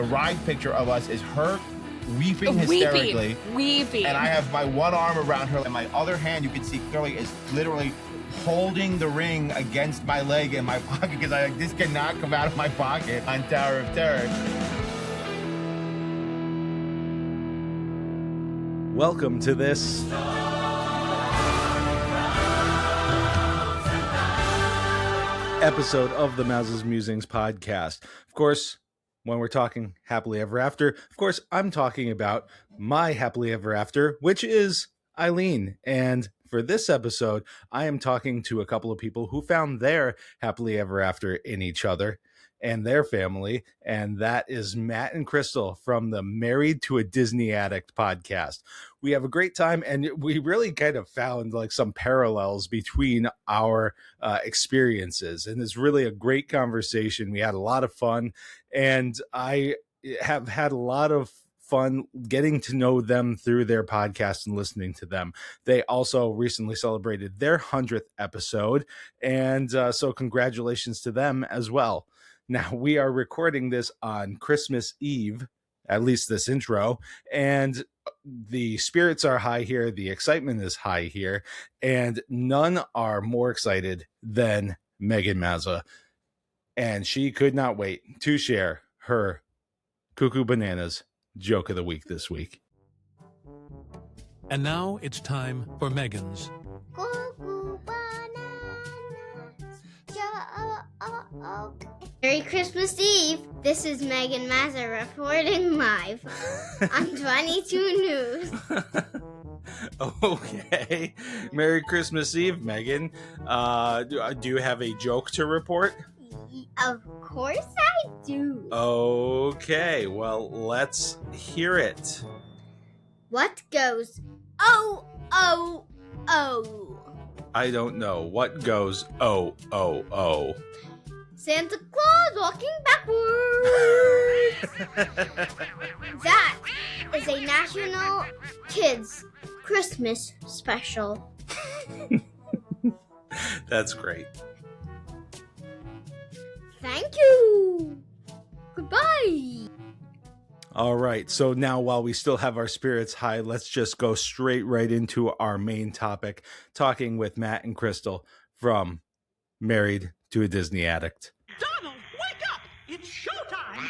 the ride picture of us is her weeping hysterically. Weeping. And I have my one arm around her, and my other hand, you can see clearly, is literally holding the ring against my leg in my pocket because this cannot come out of my pocket on Tower of Terror. Welcome to this episode of the Mouse's Musings podcast. Of course, when we're talking happily ever after, of course, I'm talking about my happily ever after, which is Eileen. And for this episode, I am talking to a couple of people who found their happily ever after in each other and their family. And that is Matt and Krystle from the Married to a Disney Addict podcast. We have a great time, and we really kind of found like some parallels between our experiences. And it's really a great conversation. We had a lot of fun, and I have had a lot of fun getting to know them through their podcast and listening to them. They also recently celebrated their 100th episode, and so congratulations to them as well. Now, we are recording this on Christmas Eve, at least this intro, and the spirits are high here, the excitement is high here, and none are more excited than Meghan Mazza, and she could not wait to share her Cuckoo Bananas joke of the week this week. And now it's time for Meghan's Cuckoo Bananas joke. Merry Christmas Eve. This is Meghan Mazza reporting live on 22 News. Okay. Merry Christmas Eve, Meghan. Do you have a joke to report? Of course I do. Okay, well, let's hear it. What goes oh, oh, oh? I don't know. What goes oh, oh, oh? Santa Claus walking backwards. That is a National Kids Christmas special. That's great. Thank you. Goodbye. All right, so now while we still have our spirits high, let's just go straight right into our main topic, talking with Matt and Krystle from Married to a Disney Addict. Donald, wake up! It's showtime!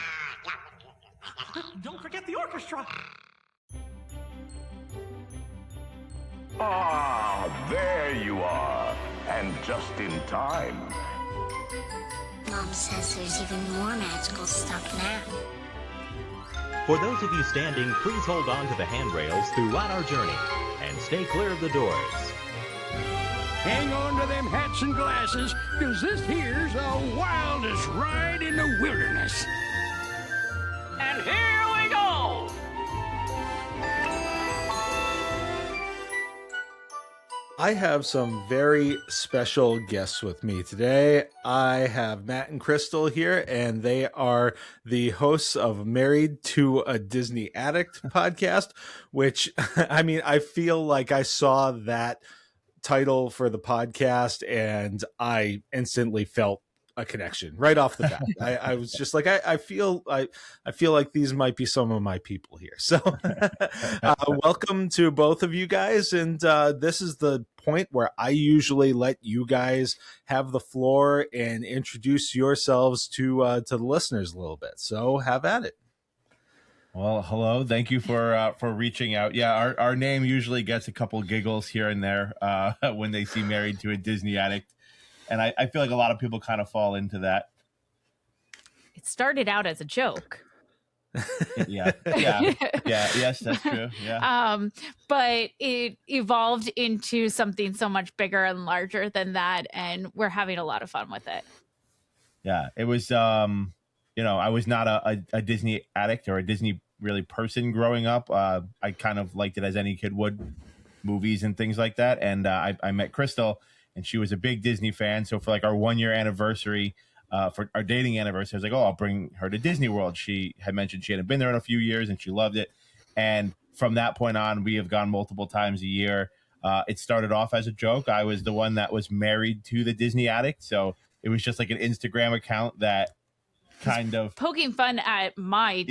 Don't forget the orchestra. Ah, there you are. And just in time. Mom says there's even more magical stuff now. For those of you standing, please hold on to the handrails throughout our journey and stay clear of the doors. Hang on to them hats and glasses, because this here's the wildest ride in the wilderness. And here we go! I have some very special guests with me today. I have Matt and Krystle here, and they are the hosts of Married to a Disney Addict podcast, which, I mean, I feel like I saw that title for the podcast and I instantly felt a connection right off the bat. I was just like, I feel like these might be some of my people here. So welcome to both of you guys. And this is the point where I usually let you guys have the floor and introduce yourselves to the listeners a little bit. So have at it. Well, hello. Thank you for reaching out. Yeah, our name usually gets a couple giggles here and there when they see Married to a Disney Addict. And I feel like a lot of people kind of fall into that. It started out as a joke. Yeah. Yes, that's true. Yeah. But it evolved into something so much bigger and larger than that, and we're having a lot of fun with it. Yeah, it was. I was not a Disney addict or a Disney really person growing up. I kind of liked it as any kid would, movies and things like that. And I met Krystle, and she was a big Disney fan. So for like our 1 year anniversary, for our dating anniversary, I was like, oh, I'll bring her to Disney World. She had mentioned she hadn't been there in a few years and she loved it. And from that point on, we have gone multiple times a year. It started off as a joke. I was the one that was married to the Disney Addict. So it was just like an Instagram account that kind of poking fun at my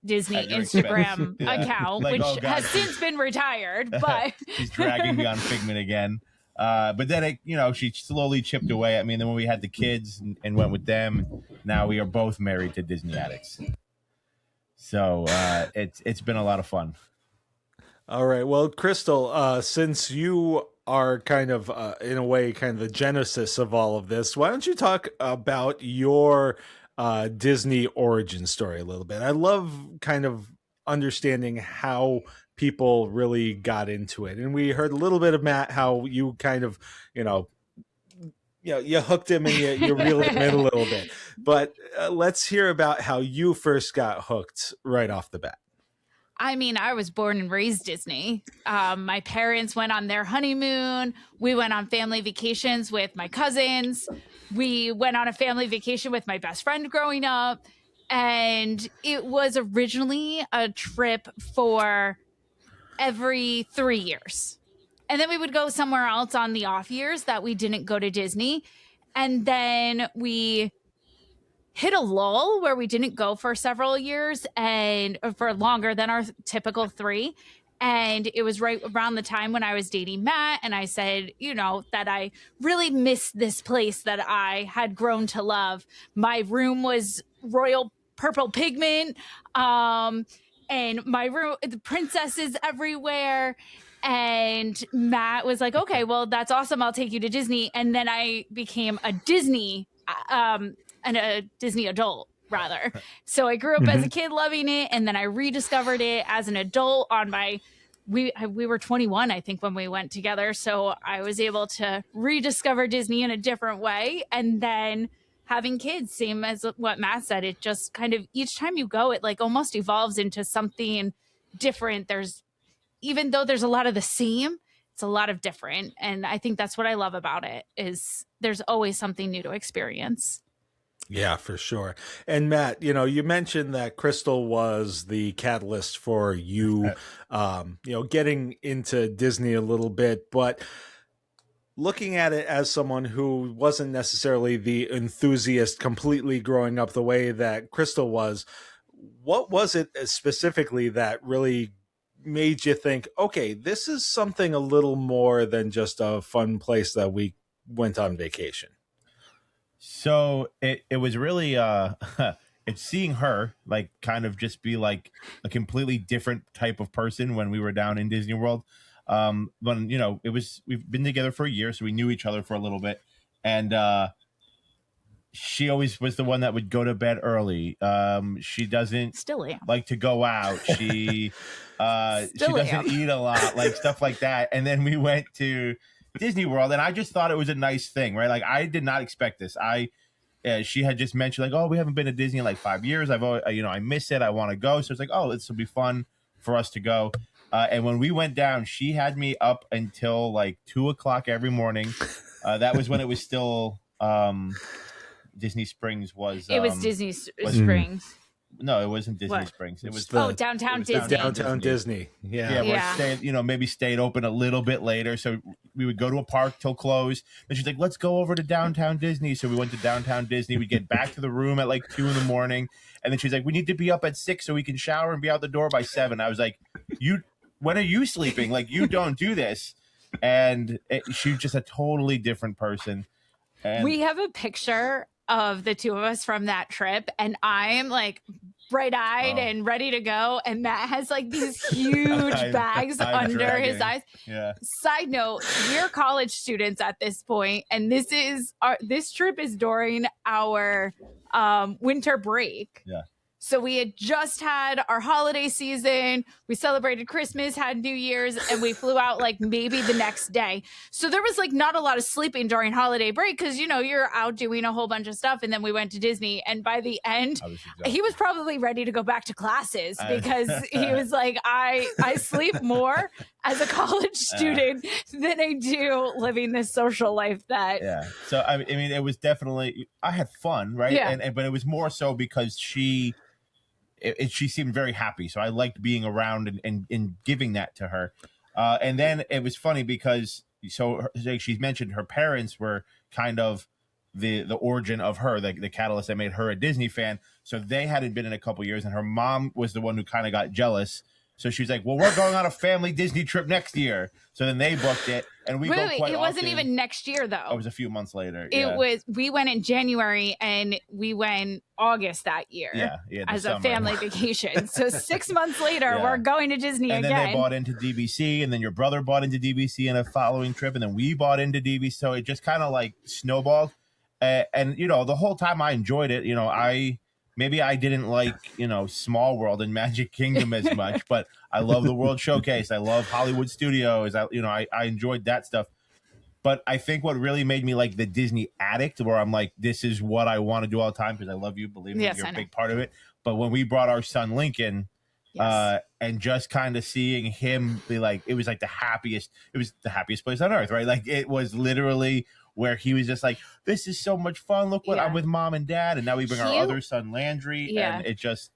Disney at your Instagram expense. account, Like, which oh, God, has since been retired, but she's dragging me on Figment again. But then she slowly chipped away at me. And then when we had the kids and went with them, now we are both married to Disney addicts. So it's been a lot of fun. All right. Well, Krystle, since you are kind of, in a way, kind of the genesis of all of this, why don't you talk about your Disney origin story a little bit? I love kind of understanding how people really got into it. And we heard a little bit of Matt, how you kind of, you hooked him and you reeled him in a little bit. But let's hear about how you first got hooked right off the bat. I mean, I was born and raised Disney. My parents went on their honeymoon. We went on family vacations with my cousins. We went on a family vacation with my best friend growing up. And it was originally a trip for every 3 years. And then we would go somewhere else on the off years that we didn't go to Disney. And then we hit a lull where we didn't go for several years and for longer than our typical 3. And it was right around the time when I was dating Matt. And I said, that I really missed this place that I had grown to love. My room was royal purple pigment. And my room, the princesses everywhere. And Matt was like, okay, well, that's awesome. I'll take you to Disney. And then I became a Disney and a Disney adult, rather. So I grew up as a kid loving it, and then I rediscovered it as an adult on we were 21, I think, when we went together. So I was able to rediscover Disney in a different way. And then having kids, same as what Matt said, it just kind of, each time you go, it like almost evolves into something different. Even though there's a lot of the same, it's a lot of different. And I think that's what I love about it, is there's always something new to experience. Yeah, for sure. And Matt, you mentioned that Krystle was the catalyst for you, getting into Disney a little bit, but looking at it as someone who wasn't necessarily the enthusiast completely growing up the way that Krystle was, what was it specifically that really made you think, okay, this is something a little more than just a fun place that we went on vacation? So it was really it's seeing her like kind of just be like a completely different type of person when we were down in Disney World. When we've been together for a year, so we knew each other for a little bit, and she always was the one that would go to bed early. She doesn't like to go out. She doesn't eat a lot, like stuff like that. And then we went to Disney World, and I just thought it was a nice thing, right? Like I did not expect this. She had just mentioned like, oh, we haven't been to Disney in like 5 years. I've always, I miss it. I want to go. So it's like, oh, this will be fun for us to go. And when we went down, she had me up until like 2:00 every morning. That was when it was still Disney Springs was. It was Disney Springs. No, it wasn't Disney Springs. It was downtown Disney. Downtown Disney. Yeah. We're staying, maybe stayed open a little bit later. So we would go to a park till close. Then she's like, let's go over to downtown Disney. So we went to downtown Disney. We'd get back to the room at like 2 a.m. And then she's like, we need to be up at 6 so we can shower and be out the door by 7. I was like, when are you sleeping? Like, you don't do this. And she's just a totally different person. And we have a picture of the two of us from that trip, and I'm like bright-eyed and ready to go, and Matt has like these huge bags under his eyes. Yeah. Side note, we're college students at this point, and this trip is during our winter break. Yeah. So we had just had our holiday season. We celebrated Christmas, had New Year's, and we flew out like maybe the next day. So there was like not a lot of sleeping during holiday break because, you're out doing a whole bunch of stuff. And then we went to Disney. And by the end, he was probably ready to go back to classes because he was like, I sleep more as a college student than I do living this social life that. Yeah. So, I mean, it was definitely, I had fun, right? Yeah. But it was more so because she seemed very happy. So I liked being around and giving that to her. And then it was funny because, like she's mentioned, her parents were kind of the origin of her, the catalyst that made her a Disney fan. So they hadn't been in a couple years, and her mom was the one who kind of got jealous. So she was like, well, we're going on a family Disney trip next year. So then they booked it, and we go quite it wasn't often. even next year, though. It was a few months later. We went in January, and we went August that year as a family vacation. So 6 months later, we're going to Disney again. And then they bought into DVC, and then your brother bought into DVC in a following trip, and then we bought into DVC. So it just kind of like snowballed. And, you know, the whole time I enjoyed it, you know, maybe I didn't like, you know, Small World and Magic Kingdom as much, but I love the World Showcase. I love Hollywood Studios. I enjoyed that stuff. But I think what really made me like the Disney Addict, where I'm like, this is what I want to do all the time because I love you. Believe me, you're a big part of it. But when we brought our son Lincoln, and just kind of seeing him be like, it was like the happiest place on earth, right? Like it was literally where he was just like, this is so much fun. Look what I'm with mom and dad. And now we bring our other son, Landry. And it's just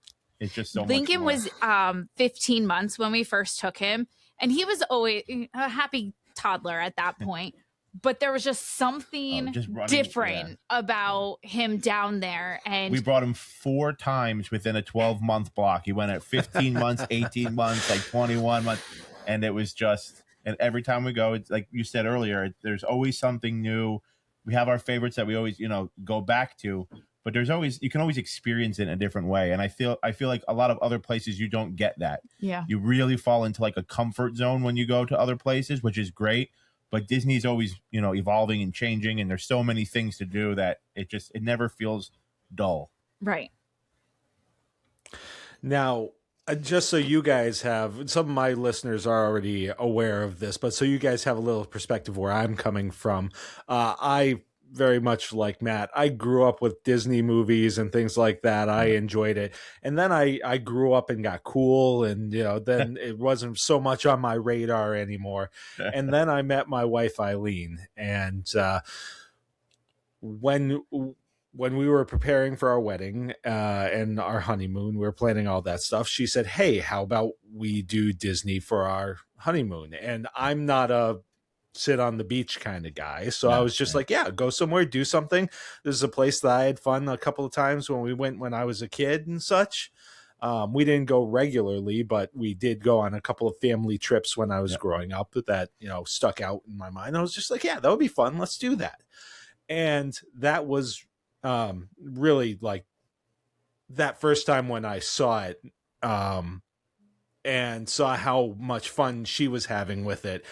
so Lincoln much was 15 months when we first took him. And he was always a happy toddler at that point. But there was just something different about him down there. And we brought him 4 times within a 12-month block. He went at 15 months, 18 months, like 21 months. And it was just, and every time we go, it's like you said earlier, there's always something new. We have our favorites that we always, you know, go back to, but you can always experience it in a different way. And I feel like a lot of other places, you don't get that. Yeah. You really fall into like a comfort zone when you go to other places, which is great. But Disney's always, you know, evolving and changing, and there's so many things to do that it never feels dull. Right. Now, just so you guys have, some of my listeners are already aware of this, but so you guys have a little perspective where I'm coming from. I very much like Matt. I grew up with Disney movies and things like that. I enjoyed it. And then I grew up and got cool, and, you know, then it wasn't so much on my radar anymore. And then I met my wife, Eileen. And when we were preparing for our wedding and our honeymoon, we were planning all that stuff. She said, hey, how about we do Disney for our honeymoon? And I'm not a sit on the beach kind of guy. So I was just like, yeah, go somewhere, do something. This is a place that I had fun a couple of times when we went when I was a kid and such. We didn't go regularly, but we did go on a couple of family trips when I was growing up that, you know, stuck out in my mind. I was just like, yeah, that would be fun. Let's do that. And that was really like that first time when I saw it and saw how much fun she was having with it.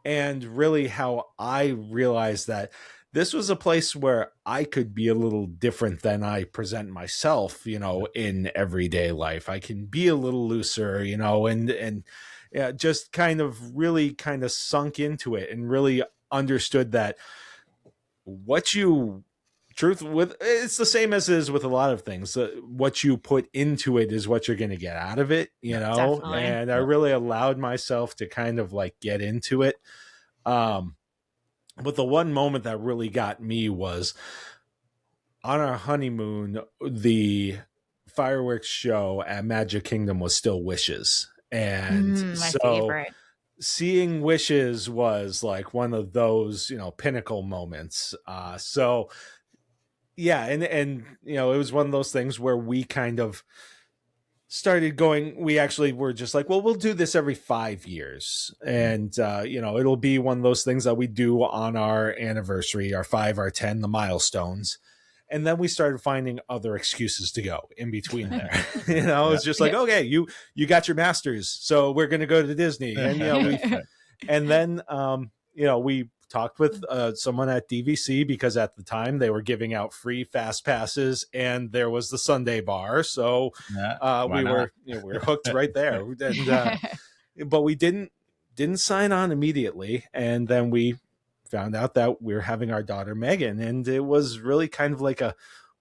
And really how I realized that this was a place where I could be a little different than I present myself, you know, in everyday life. I can be a little looser, you know, and just kind of really kind of sunk into it and really understood that it's the same as it is with a lot of things. What you put into it is what you're going to get out of it, you know? Definitely. And I really allowed myself to kind of like get into it. But the one moment that really got me was on our honeymoon, the fireworks show at Magic Kingdom was still Wishes. And my favorite. Seeing Wishes was like one of those, you know, pinnacle moments. Yeah, and you know, it was one of those things where we kind of started going, we actually were just like, well, we'll do this every 5 years. And, you know, it'll be one of those things that we do on our anniversary, our 5, our 10, the milestones. And then we started finding other excuses to go in between there. You know, it's just like, okay, you got your master's, so we're going to go to Disney. And, you know, and then, you know, we talked with someone at DVC because at the time they were giving out free fast passes and there was the Sunday bar. So we were hooked right there. And, but we didn't sign on immediately. And then we found out that we're having our daughter Meghan, and it was really kind of like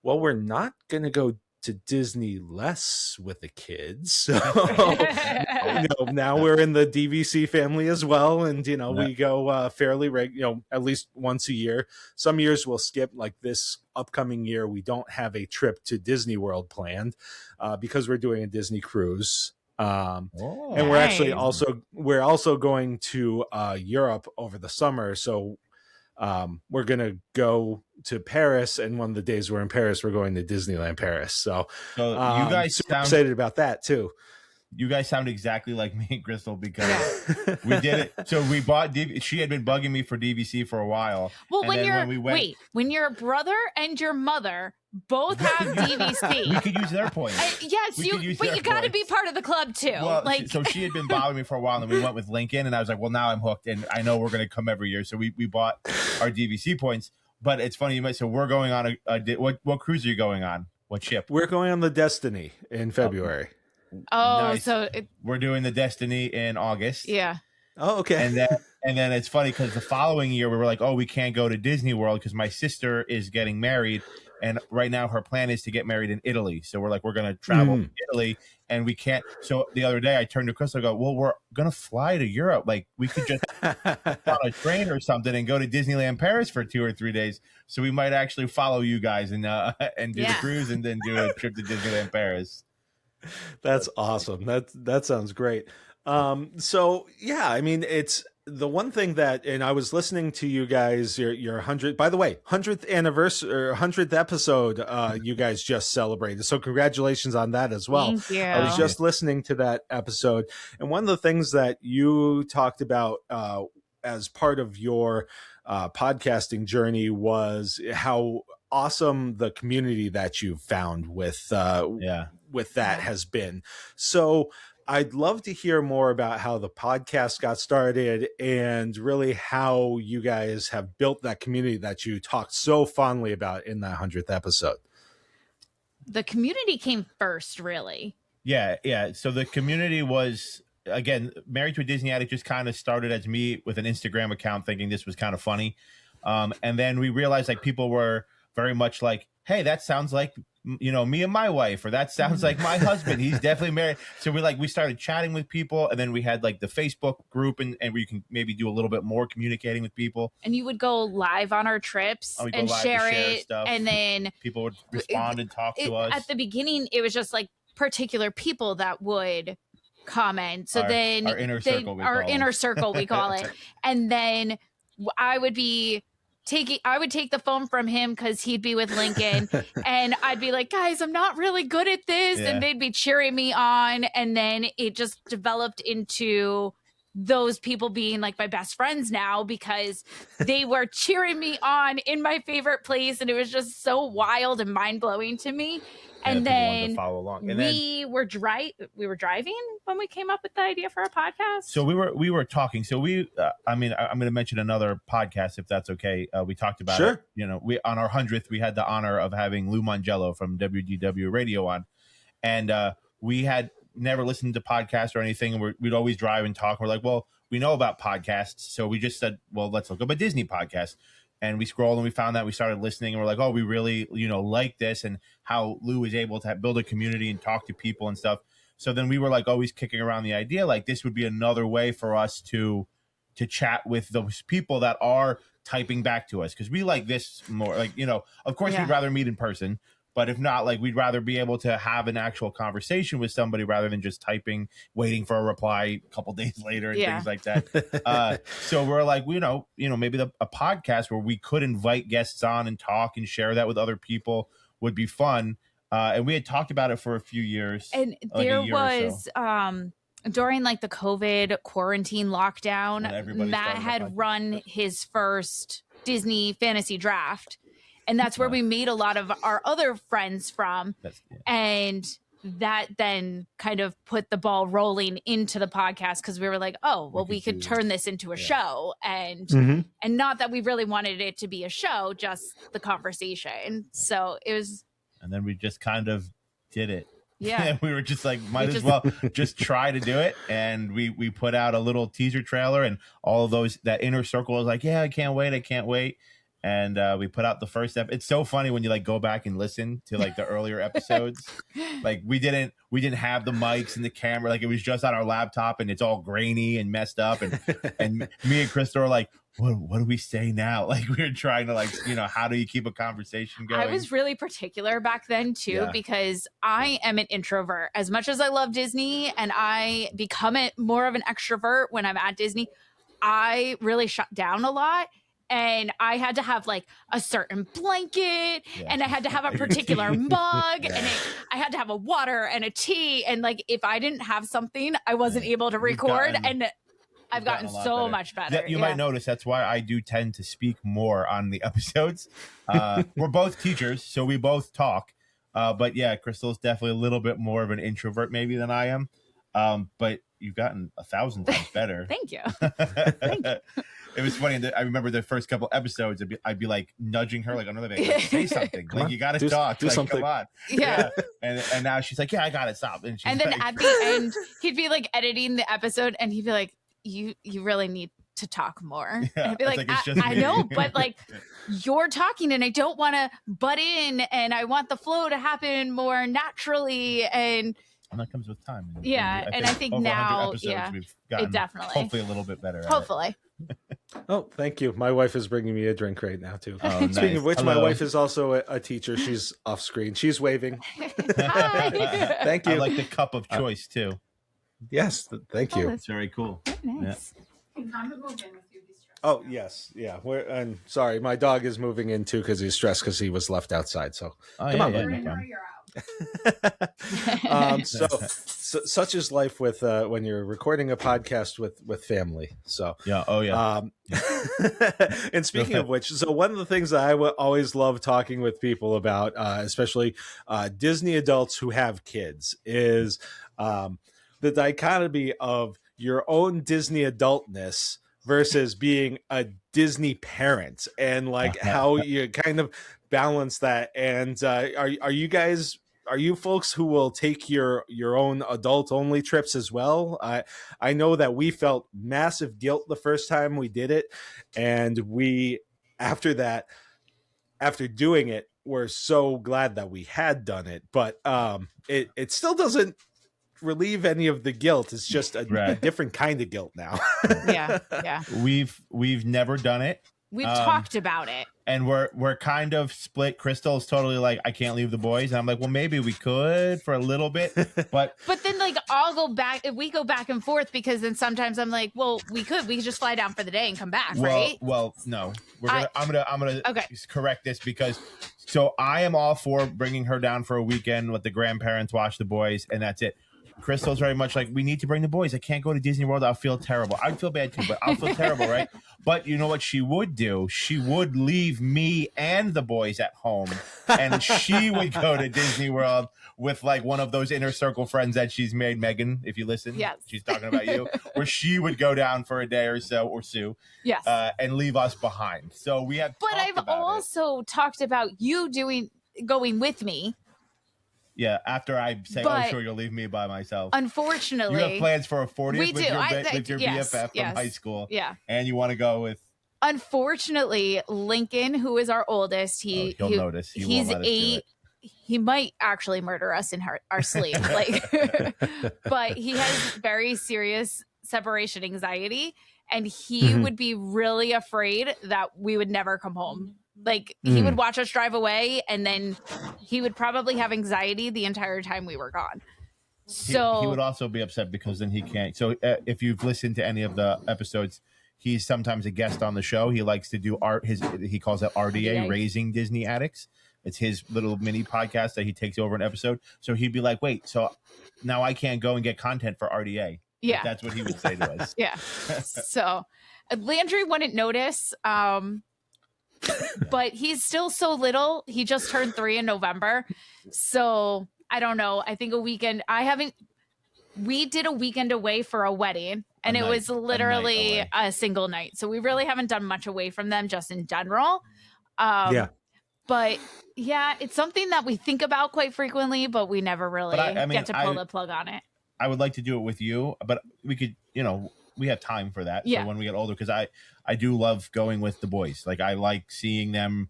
we're not going to go to Disney less with the kids. So you know, now we're in the DVC family as well. And, you know, we go fairly at least once a year. Some years we'll skip, like this upcoming year. We don't have a trip to Disney World planned because we're doing a Disney cruise. And we're actually also going to Europe over the summer. So we're going to go to Paris, and one of the days we're in Paris, we're going to Disneyland Paris. So you guys super excited about that too. You guys sound exactly like me and Krystle because we did it. So we bought she had been bugging me for DVC for a while. Well, when your brother and your mother both have DVC, we could use their points. Yes, but you got to be part of the club too. Well, so she had been bothering me for a while, and we went with Lincoln, and I was like, well, now I'm hooked, and I know we're going to come every year. So we bought our DVC points. But it's funny you might. So we're going on what cruise are you going on? What ship? We're going on the Destiny in February. Oh, nice. So we're doing the Destiny in August. Yeah. Oh, okay. And then it's funny because the following year we were like, oh, we can't go to Disney World because my sister is getting married, and right now her plan is to get married in Italy. So we're like, we're going to travel to Italy, and we can't. So the other day I turned to Krystle and go, well, we're going to fly to Europe. Like we could just on a train or something and go to Disneyland Paris for 2 or 3 days. So we might actually follow you guys and do the cruise and then do a trip to Disneyland Paris. That's awesome. That sounds great. So yeah, I mean, it's the one thing that, and I was listening to you guys, your 100th, by the way, 100th anniversary or 100th episode, you guys just celebrated. So congratulations on that as well. Thank you. I was just listening to that episode, and one of the things that you talked about, as part of your, podcasting journey was how awesome the community that you found with that has been. So I'd love to hear more about how the podcast got started and really how you guys have built that community that you talked so fondly about in that 100th episode. The community came first, really. Yeah. So the community was, again, Married to a Disney Addict just kind of started as me with an Instagram account thinking this was kind of funny. And then we realized like people were very much like, hey, that sounds like, me and my wife, or that sounds like my husband. He's definitely married. So we started chatting with people, and then we had like the Facebook group and where you can maybe do a little bit more communicating with people. And you would go live on our trips and share it. Stuff. And then people would respond and talk to us. At the beginning, it was just like particular people that would comment. So then our inner circle, we call it. And then I would take the phone from him because he'd be with Lincoln, and I'd be like, guys, I'm not really good at this. Yeah. And they'd be cheering me on. And then it just developed into those people being like my best friends now because they were cheering me on in my favorite place. And it was just so wild and mind blowing to me. And then follow along. And we were driving when we came up with the idea for a podcast. So we were talking. So I'm going to mention another podcast if that's okay. We talked about it. We on our 100th we had the honor of having Lou Mangello from WDW Radio on, and we had never listened to podcasts or anything. And we'd always drive and talk. We're like, well, we know about podcasts, so we just said, well, let's look up a Disney podcast. And we scrolled and we found that, we started listening, and we're like, oh, we really, like this, and how Lou is able to build a community and talk to people and stuff. So then we were like always kicking around the idea, like this would be another way for us to chat with those people that are typing back to us. Cause we like this more, like, of course we'd rather meet in person, but if not, like we'd rather be able to have an actual conversation with somebody rather than just typing, waiting for a reply a couple days later and things like that. So we're like, maybe a podcast where we could invite guests on and talk and share that with other people would be fun. And we had talked about it for a few years. And like there was, during like the COVID quarantine lockdown, Matt had run his first Disney fantasy draft. And that's where we made a lot of our other friends from. And that then kind of put the ball rolling into the podcast because we were like, oh, well, we could turn this into a show. And and not that we really wanted it to be a show, just the conversation. So it was. And then we just kind of did it. Yeah. We were just like, might as well just try to do it. And we put out a little teaser trailer, and all of those, that inner circle was like, yeah, I can't wait. And we put out the first episode. It's so funny when you like go back and listen to like the earlier episodes. Like we didn't have the mics and the camera. Like it was just on our laptop, and it's all grainy and messed up. And me and Krystle are like, what do we say now? Like we were trying to how do you keep a conversation going? I was really particular back then too, because I am an introvert. As much as I love Disney and I become more of an extrovert when I'm at Disney, I really shut down a lot. And I had to have like a certain blanket, and I had to have a particular mug, and I had to have a water and a tea. And like, if I didn't have something, I wasn't able to record. And I've gotten so much better. You might notice that's why I do tend to speak more on the episodes. We're both teachers, so we both talk. But yeah, Krystle's definitely a little bit more of an introvert maybe than I am. But you've gotten 1,000 times better. Thank you. Thank you. It was funny. I remember the first couple episodes, I'd be like nudging her, like another thing, like, say something. Like, you got to talk. Do like, something. Come on. Yeah. And now she's like, yeah, I got it. Stop. And then like, at the end, he'd be like editing the episode, and he'd be like, you really need to talk more. Yeah, I'd be like, it's just I me." know, but like, you're talking, and I don't want to butt in, and I want the flow to happen more naturally. And that comes with time. Yeah, and I think over 100 now, episodes, yeah, we've gotten it definitely, hopefully a little bit better. Hopefully. Oh, thank you. My wife is bringing me a drink right now too. Oh, Speaking nice. of which, Hello. my wife is also a teacher. She's off screen. She's waving. Hi. Thank you. I like the cup of choice too. Yes, thank you. It's very cool. Nice. Oh yes, yeah. And sorry, my dog is moving in too because he's stressed because he was left outside. So come on, buddy. Such is life with when you're recording a podcast with family. So yeah, oh yeah. And speaking of which, so one of the things that I always love talking with people about, especially Disney adults who have kids, is the dichotomy of your own Disney adultness versus being a Disney parent, and like how you kind of balance that. And are you folks who will take your own adult only trips as well? I know that we felt massive guilt the first time we did it, and after doing it, we're so glad that we had done it. But it still doesn't relieve any of the guilt. It's just a different kind of guilt now. Yeah. We've never done it. We've talked about it, and we're kind of split. Krystle's totally like, I can't leave the boys, and I'm like, well, maybe we could for a little bit, but then like I'll go back. We go back and forth, because then sometimes I'm like, well, we could just fly down for the day and come back, right? Well, no, I'm gonna okay. correct this, because so I am all for bringing her down for a weekend, let the grandparents watch the boys, and that's it. Krystle's very much like, we need to bring the boys. I can't go to Disney World. I'll feel terrible. I'd feel bad too, but I'll feel terrible, right? But you know what she would do? She would leave me and the boys at home, and she would go to Disney World with like one of those inner circle friends that she's made, Meghan, if you listen. Yes. She's talking about you, where she would go down for a day or so, or Sue. Yes. And leave us behind. So we have But I've also talked about you going with me. Yeah, after I say, oh, sure, you'll leave me by myself. Unfortunately. You have plans for a 40th with your BFF from high school. Yeah. And you want to go with... Unfortunately, Lincoln, who is our oldest, he'll notice. He's 8. He might actually murder us in our sleep. But he has very serious separation anxiety, and he would be really afraid that we would never come home. Like, he would watch us drive away, and then he would probably have anxiety the entire time we were gone. So he would also be upset because then he can't. So if you've listened to any of the episodes, he's sometimes a guest on the show. He likes to do he calls it RDA, Raising Disney Addicts. It's his little mini podcast that he takes over an episode. So he'd be like, wait, so now I can't go and get content for RDA. Yeah. Like, that's what he would say to us. Yeah. So Landry wouldn't notice. But he's still so little. He just turned 3 in November. So I don't know. I think a weekend. We did a weekend away for a wedding, and it was literally a single night. So we really haven't done much away from them, just in general. But yeah, it's something that we think about quite frequently, but we never really get to pull the plug on it. I would like to do it with you, but we could, we have time for that. Yeah. So when we get older, because I do love going with the boys. Like, I like seeing them.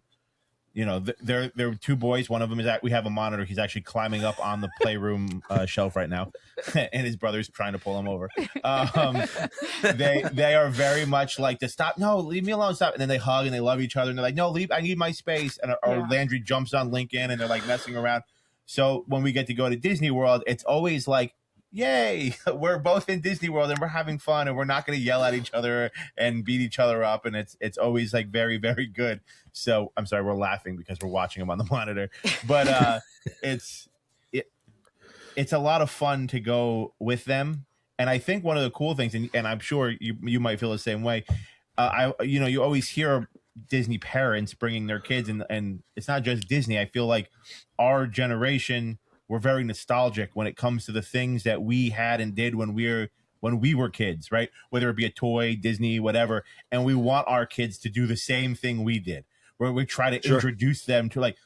There are 2 boys. One of them we have a monitor. He's actually climbing up on the playroom shelf right now, and his brother's trying to pull him over. They are very much like to stop. No, leave me alone. Stop. And then they hug and they love each other. And they're like, no, leave. I need my space. And or Landry jumps on Lincoln, and they're like messing around. So when we get to go to Disney World, it's always like yay, we're both in Disney World and we're having fun and we're not going to yell at each other and beat each other up. And it's always like very, very good. So I'm sorry, we're laughing because we're watching them on the monitor, but it's a lot of fun to go with them. And I think one of the cool things, and I'm sure you might feel the same way. You always hear Disney parents bringing their kids, and it's not just Disney. I feel like our generation, we're very nostalgic when it comes to the things that we had and did when we were kids, right? Whether it be a toy, Disney, whatever. And we want our kids to do the same thing we did, where we try to introduce them to like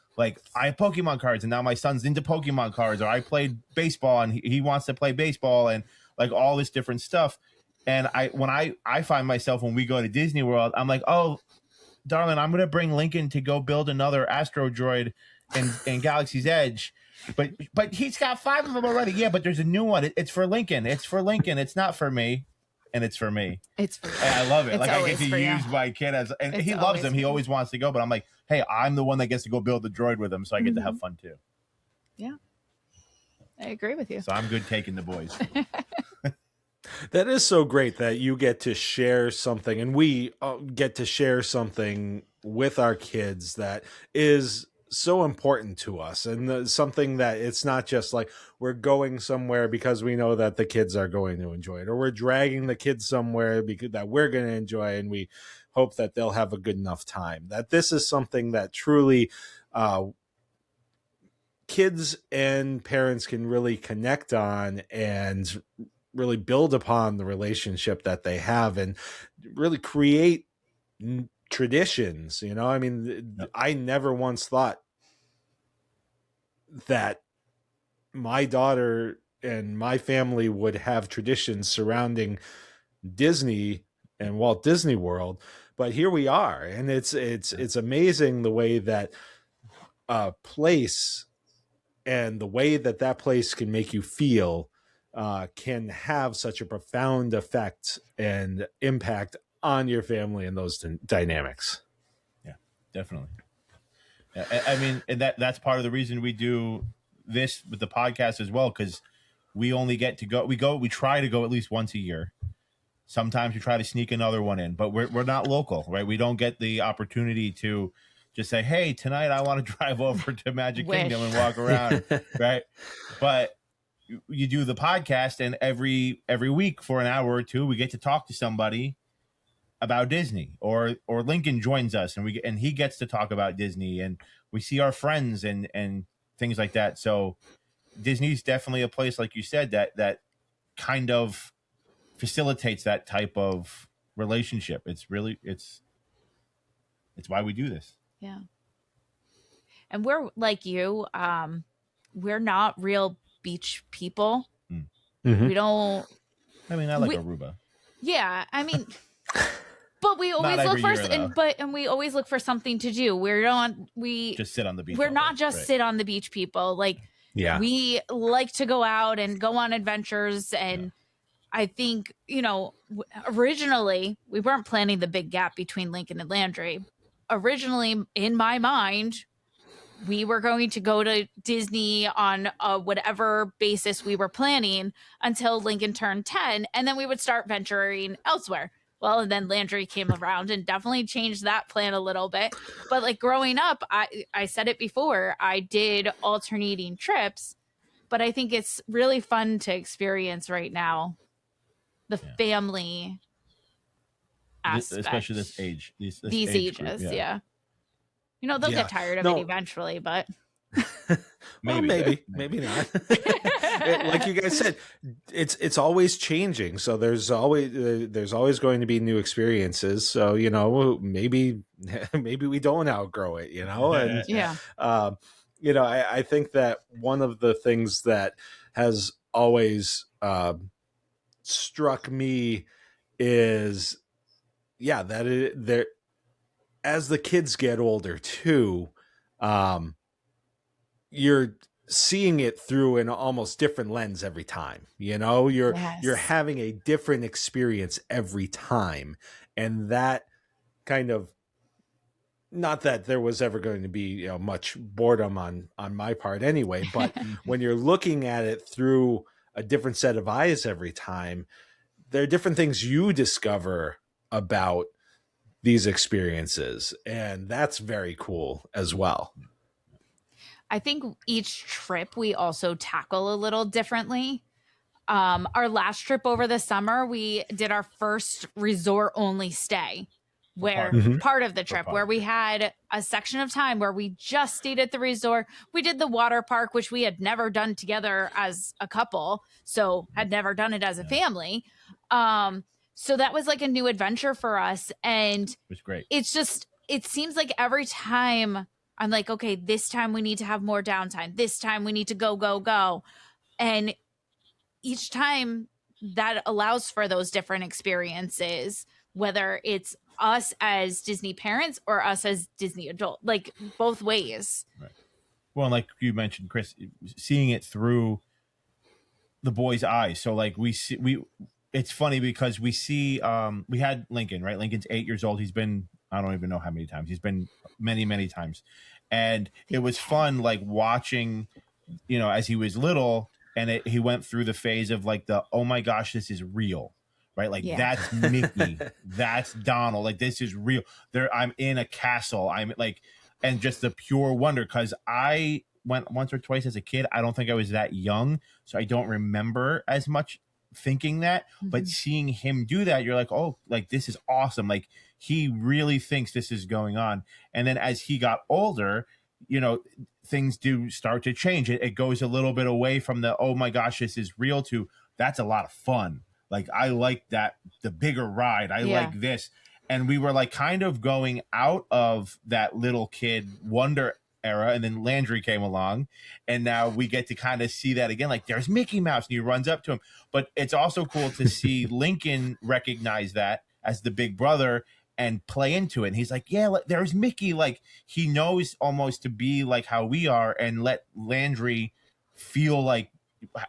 I have Pokemon cards and now my son's into Pokemon cards, or I played baseball and he wants to play baseball, and like all this different stuff. And when I find myself when we go to Disney World, I'm like, oh, darling, I'm going to bring Lincoln to go build another Astro Droid in Galaxy's Edge. But he's got 5 of them already. Yeah, but there's a new one. It's for Lincoln. It's for Lincoln. It's not for me. And it's for me. It's for and I love it. It's like I get to use my kid and he loves them. He always wants to go, but I'm like, hey, I'm the one that gets to go build the droid with him, so I get to have fun too. Yeah. I agree with you. So I'm good taking the boys. That is so great that you get to share something, and we get to share something with our kids that is so important to us, and something that it's not just like we're going somewhere because we know that the kids are going to enjoy it, or we're dragging the kids somewhere because that we're going to enjoy, and we hope that they'll have a good enough time. That this is something that truly kids and parents can really connect on and really build upon the relationship that they have and really create traditions. I mean, I never once thought that my daughter and my family would have traditions surrounding Disney and Walt Disney World, but here we are. And it's amazing the way that a place and the way that place can make you feel can have such a profound effect and impact on your family and those dynamics. Yeah, definitely. Yeah, I mean, and that's part of the reason we do this with the podcast as well, because we only get to go. We try to go at least once a year. Sometimes we try to sneak another one in, but we're not local, right? We don't get the opportunity to just say, hey, tonight I want to drive over to Magic Kingdom and walk around, right? But you do the podcast, and every week for an hour or two, we get to talk to somebody about Disney, or Lincoln joins us and he gets to talk about Disney, and we see our friends and things like that. So Disney's definitely a place, like you said, that kind of facilitates that type of relationship. It's why we do this. Yeah. And we're like you, we're not real beach people. Mm-hmm. We don't. I mean, I like Aruba. Yeah, I mean, but we always look for and we always look for something to do. We just sit on the beach. We're not just sit on the beach people. Like, we like to go out and go on adventures. And I think, originally we weren't planning the big gap between Lincoln and Landry. Originally, in my mind, we were going to go to Disney on whatever basis we were planning until Lincoln turned 10, and then we would start venturing elsewhere. Well, and then Landry came around and definitely changed that plan a little bit. But like growing up, I said it before, I did alternating trips, but I think it's really fun to experience right now the family aspect. Especially this age. These ages, group, yeah. They'll get tired of it eventually, but maybe not. Like you guys said, it's always changing. So there's always going to be new experiences. So maybe we don't outgrow it. And I think that one of the things that has always struck me is that as the kids get older too, you're seeing it through an almost different lens every time. You're having a different experience every time. And that kind of, not that there was ever going to be much boredom on my part anyway, but when you're looking at it through a different set of eyes every time, there are different things you discover about these experiences. And that's very cool as well. I think each trip we also tackle a little differently. Our last trip over the summer, we did our first resort only stay, where part of the trip where we had a section of time where we just stayed at the resort. We did the water park, which we had never done together as a couple, so had never done it as a family. So that was like a new adventure for us. And it was great. It's just, it seems like every time I'm like, okay, this time we need to have more downtime. This time we need to go. And each time that allows for those different experiences, whether it's us as Disney parents or us as Disney adult, like both ways. Right. Well, like you mentioned, Chris, seeing it through the boys' eyes. So like it's funny because we see, we had Lincoln, right? Lincoln's 8 years old. He's been, I don't even know how many times. He's been many times. And it was fun, like watching, as he was little, and he went through the phase of like oh my gosh, this is real, right? Like that's Mickey, that's Donald, like this is real. I'm in a castle. I'm like, and just the pure wonder, because I went once or twice as a kid. I don't think I was that young, so I don't remember as much thinking that. But seeing him do that, you're like, oh, like this is awesome. Like he really thinks this is going on. And then as he got older, things do start to change. It goes a little bit away from the, oh my gosh, this is real, to that's a lot of fun. Like I like that, the bigger ride. I like this. And we were like kind of going out of that little kid wonder era, and then Landry came along, and now we get to kind of see that again. Like there's Mickey Mouse, and he runs up to him. But it's also cool to see Lincoln recognize that as the big brother and play into it. And he's like, yeah, there's Mickey. Like he knows almost to be like how we are, and let Landry feel like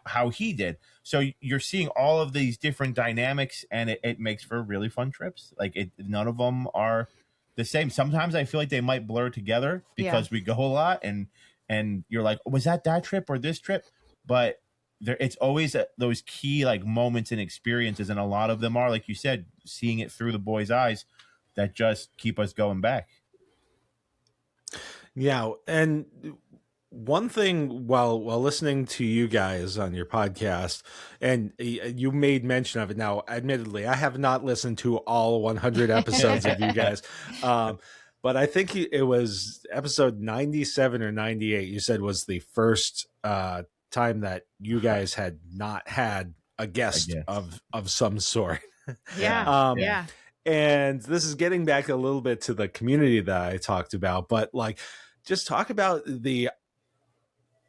how he did. So you're seeing all of these different dynamics, and it makes for really fun trips. Like none of them are the same. Sometimes I feel like they might blur together because we go a lot, and you're like, was that trip or this trip? But it's always those key like moments and experiences, and a lot of them are, like you said, seeing it through the boys' eyes, that just keep us going back. Yeah, and one thing while listening to you guys on your podcast, and you made mention of it. Now, admittedly, I have not listened to all 100 episodes of you guys, but I think it was episode 97 or 98. You said was the first time that you guys had not had a guest of some sort. Yeah. And this is getting back a little bit to the community that I talked about, but like, just talk about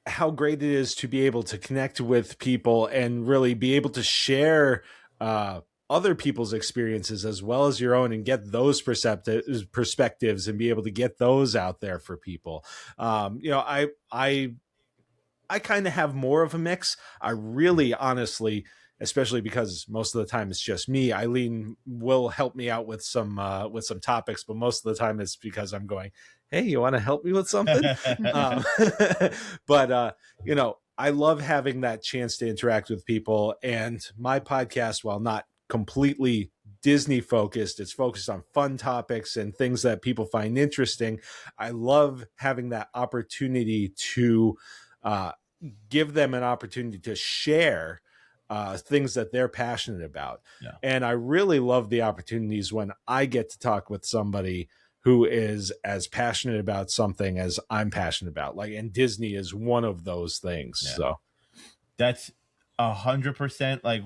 how great it is to be able to connect with people and really be able to share other people's experiences as well as your own, and get those perspectives and be able to get those out there for people. I kind of have more of a mix. I really, honestly, especially because most of the time it's just me. Eileen will help me out with some topics, but most of the time it's because I'm going, hey, you want to help me with something? But I love having that chance to interact with people. And my podcast, while not completely Disney focused, it's focused on fun topics and things that people find interesting. I love having that opportunity to give them an opportunity to share things that they're passionate about. Yeah. And I really love the opportunities when I get to talk with somebody who is as passionate about something as I'm passionate about. Like, and Disney is one of those things. Yeah. So that's 100% like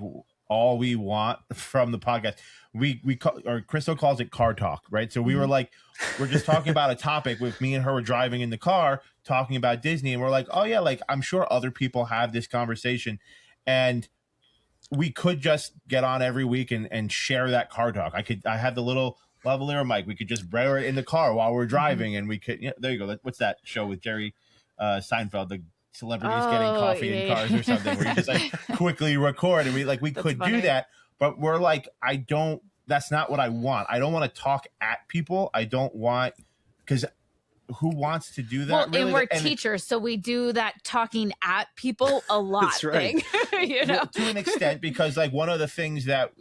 all we want from the podcast. We call, or Krystle calls it car talk, right? So we were like, we're just talking about a topic with me and her were driving in the car talking about Disney. And we're like, oh yeah, like I'm sure other people have this conversation, and we could just get on every week and share that car talk. I had the little lavalier mic. We could just wear it in the car while we're driving, and we could, there you go. What's that show with Jerry Seinfeld, the celebrities getting coffee in cars or something, where you just like quickly record, and we could do that. But we're like, that's not what I want. I don't want to talk at people. I don't want, because who wants to do that? Well, really? and we're teachers, so we do that talking at people a lot. That's right. Thing, you know, to an extent, because like one of the things that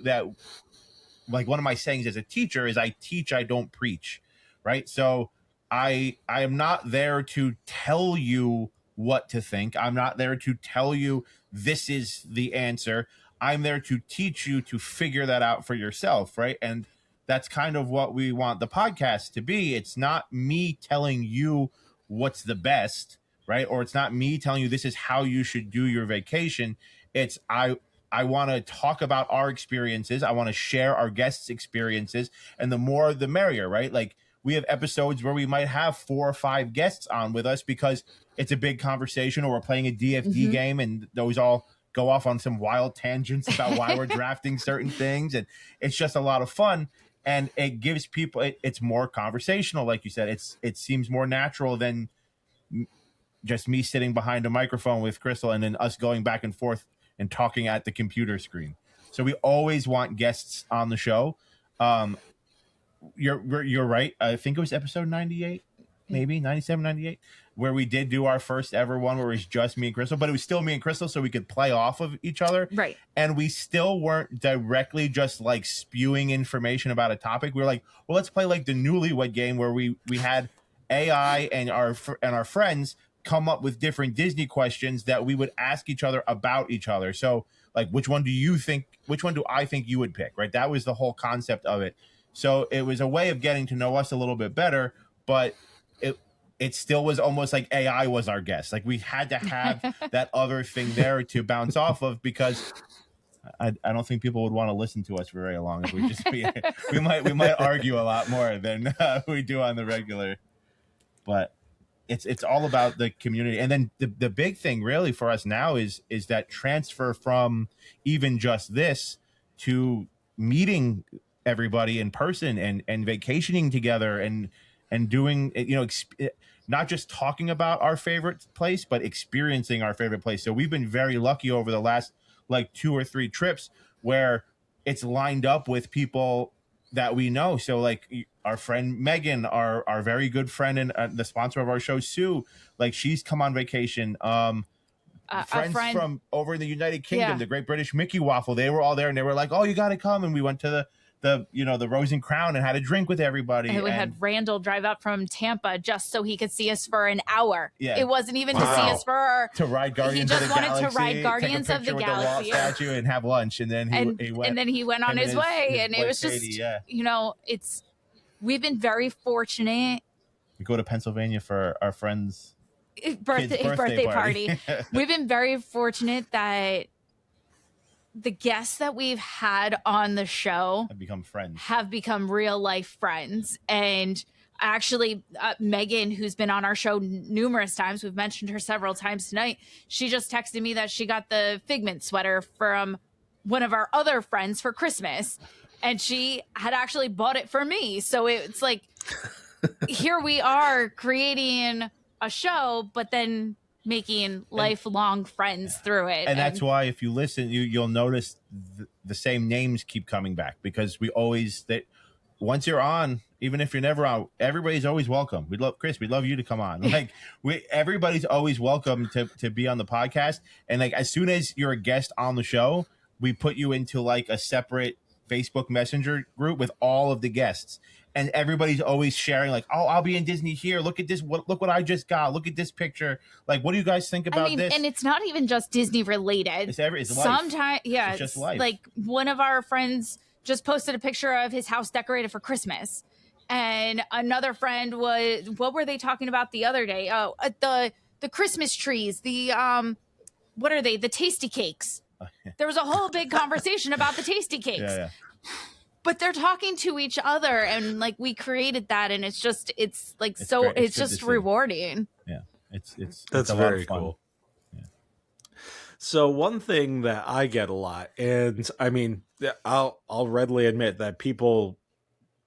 like one of my sayings as a teacher is I teach, I don't preach, right? So I am not there to tell you what to think. I'm not there to tell you this is the answer. I'm there to teach you to figure that out for yourself, right? And that's kind of what we want the podcast to be. It's not me telling you what's the best, right? Or it's not me telling you this is how you should do your vacation. It's I want to talk about our experiences. I want to share our guests' experiences, and the more the merrier, right? Like we have episodes where we might have 4 or 5 guests on with us because it's a big conversation, or we're playing a DFD game, and those all go off on some wild tangents about why we're drafting certain things, and it's just a lot of fun. And it gives people, it's more conversational, like you said. It seems more natural than just me sitting behind a microphone with Krystle and then us going back and forth and talking at the computer screen. So we always want guests on the show. You're right. I think it was episode 98, maybe 97, 98, where we did do our first ever one where it was just me and Krystle, but it was still me and Krystle, so we could play off of each other. right? And we still weren't directly just like spewing information about a topic. We were like, well, let's play like the Newlywed Game, where we had AI and our friends come up with different Disney questions that we would ask each other about each other. So like, which one do I think you would pick, right? That was the whole concept of it. So it was a way of getting to know us a little bit better, but it still was almost like AI was our guest. Like we had to have that other thing there to bounce off of, because I don't think people would want to listen to us for very long if we just we might argue a lot more than we do on the regular. But it's all about the community. And then the big thing really for us now is that transfer from even just this to meeting everybody in person and vacationing together and doing, you know, not just talking about our favorite place, but experiencing our favorite place. So we've been very lucky over the last like 2 or 3 trips where it's lined up with people that we know. So like our friend Meghan, our very good friend and the sponsor of our show, Sue, like she's come on vacation. Friends from over in the United Kingdom, the Great British Mickey Waffle, they were all there, and they were like, oh, you got to come. And we went to the Rose and Crown and had a drink with everybody. And we had Randall drive up from Tampa just so he could see us for an hour. Yeah. It wasn't even to see us to ride Guardians he of the just wanted Galaxy, to ride Guardians of the Galaxy, the Walt statue, and have lunch, and then he went. And then he went on his way, and it was just, you know, we've been very fortunate. We go to Pennsylvania for our friend's birthday party. We've been very fortunate that the guests that we've had on the show have become real life friends. And actually, Meghan, who's been on our show numerous times, we've mentioned her several times tonight, she just texted me that she got the Figment sweater from one of our other friends for Christmas, and she had actually bought it for me. So it's like, here we are creating a show, but then making lifelong friends through it. And that's why if you listen, you'll notice the same names keep coming back, because we always, that once you're on, even if you're never on, everybody's always welcome. We'd love, Chris, we'd love you to come on. Like everybody's always welcome to be on the podcast. And like, as soon as you're a guest on the show, we put you into like a separate Facebook Messenger group with all of the guests. And everybody's always sharing, like, oh, I'll be in Disney here. Look at this. Look what I just got. Look at this picture. Like, what do you guys think about this? And it's not even just Disney related. It's life. Sometimes, yeah, it's just life. Like one of our friends just posted a picture of his house decorated for Christmas, and another friend was, what were they talking about the other day? Oh, the Christmas trees. The what are they? The tasty cakes. There was a whole big conversation about the tasty cakes. Yeah. But they're talking to each other, and like we created that, and it's just rewarding. Yeah, that's very cool. Yeah. So one thing that I get a lot, and I mean, I'll readily admit that people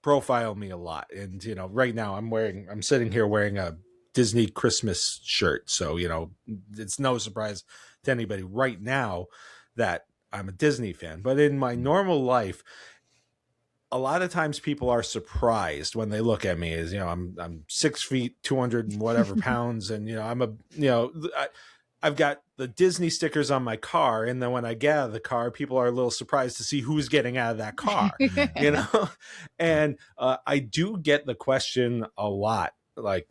profile me a lot, and you know, right now I'm sitting here wearing a Disney Christmas shirt, so you know, it's no surprise to anybody right now that I'm a Disney fan. But in my normal life, a lot of times people are surprised when they look at me as, I'm 6 feet, 200 and whatever pounds. And, I've got the Disney stickers on my car. And then when I get out of the car, people are a little surprised to see who's getting out of that car, and I do get the question a lot, like,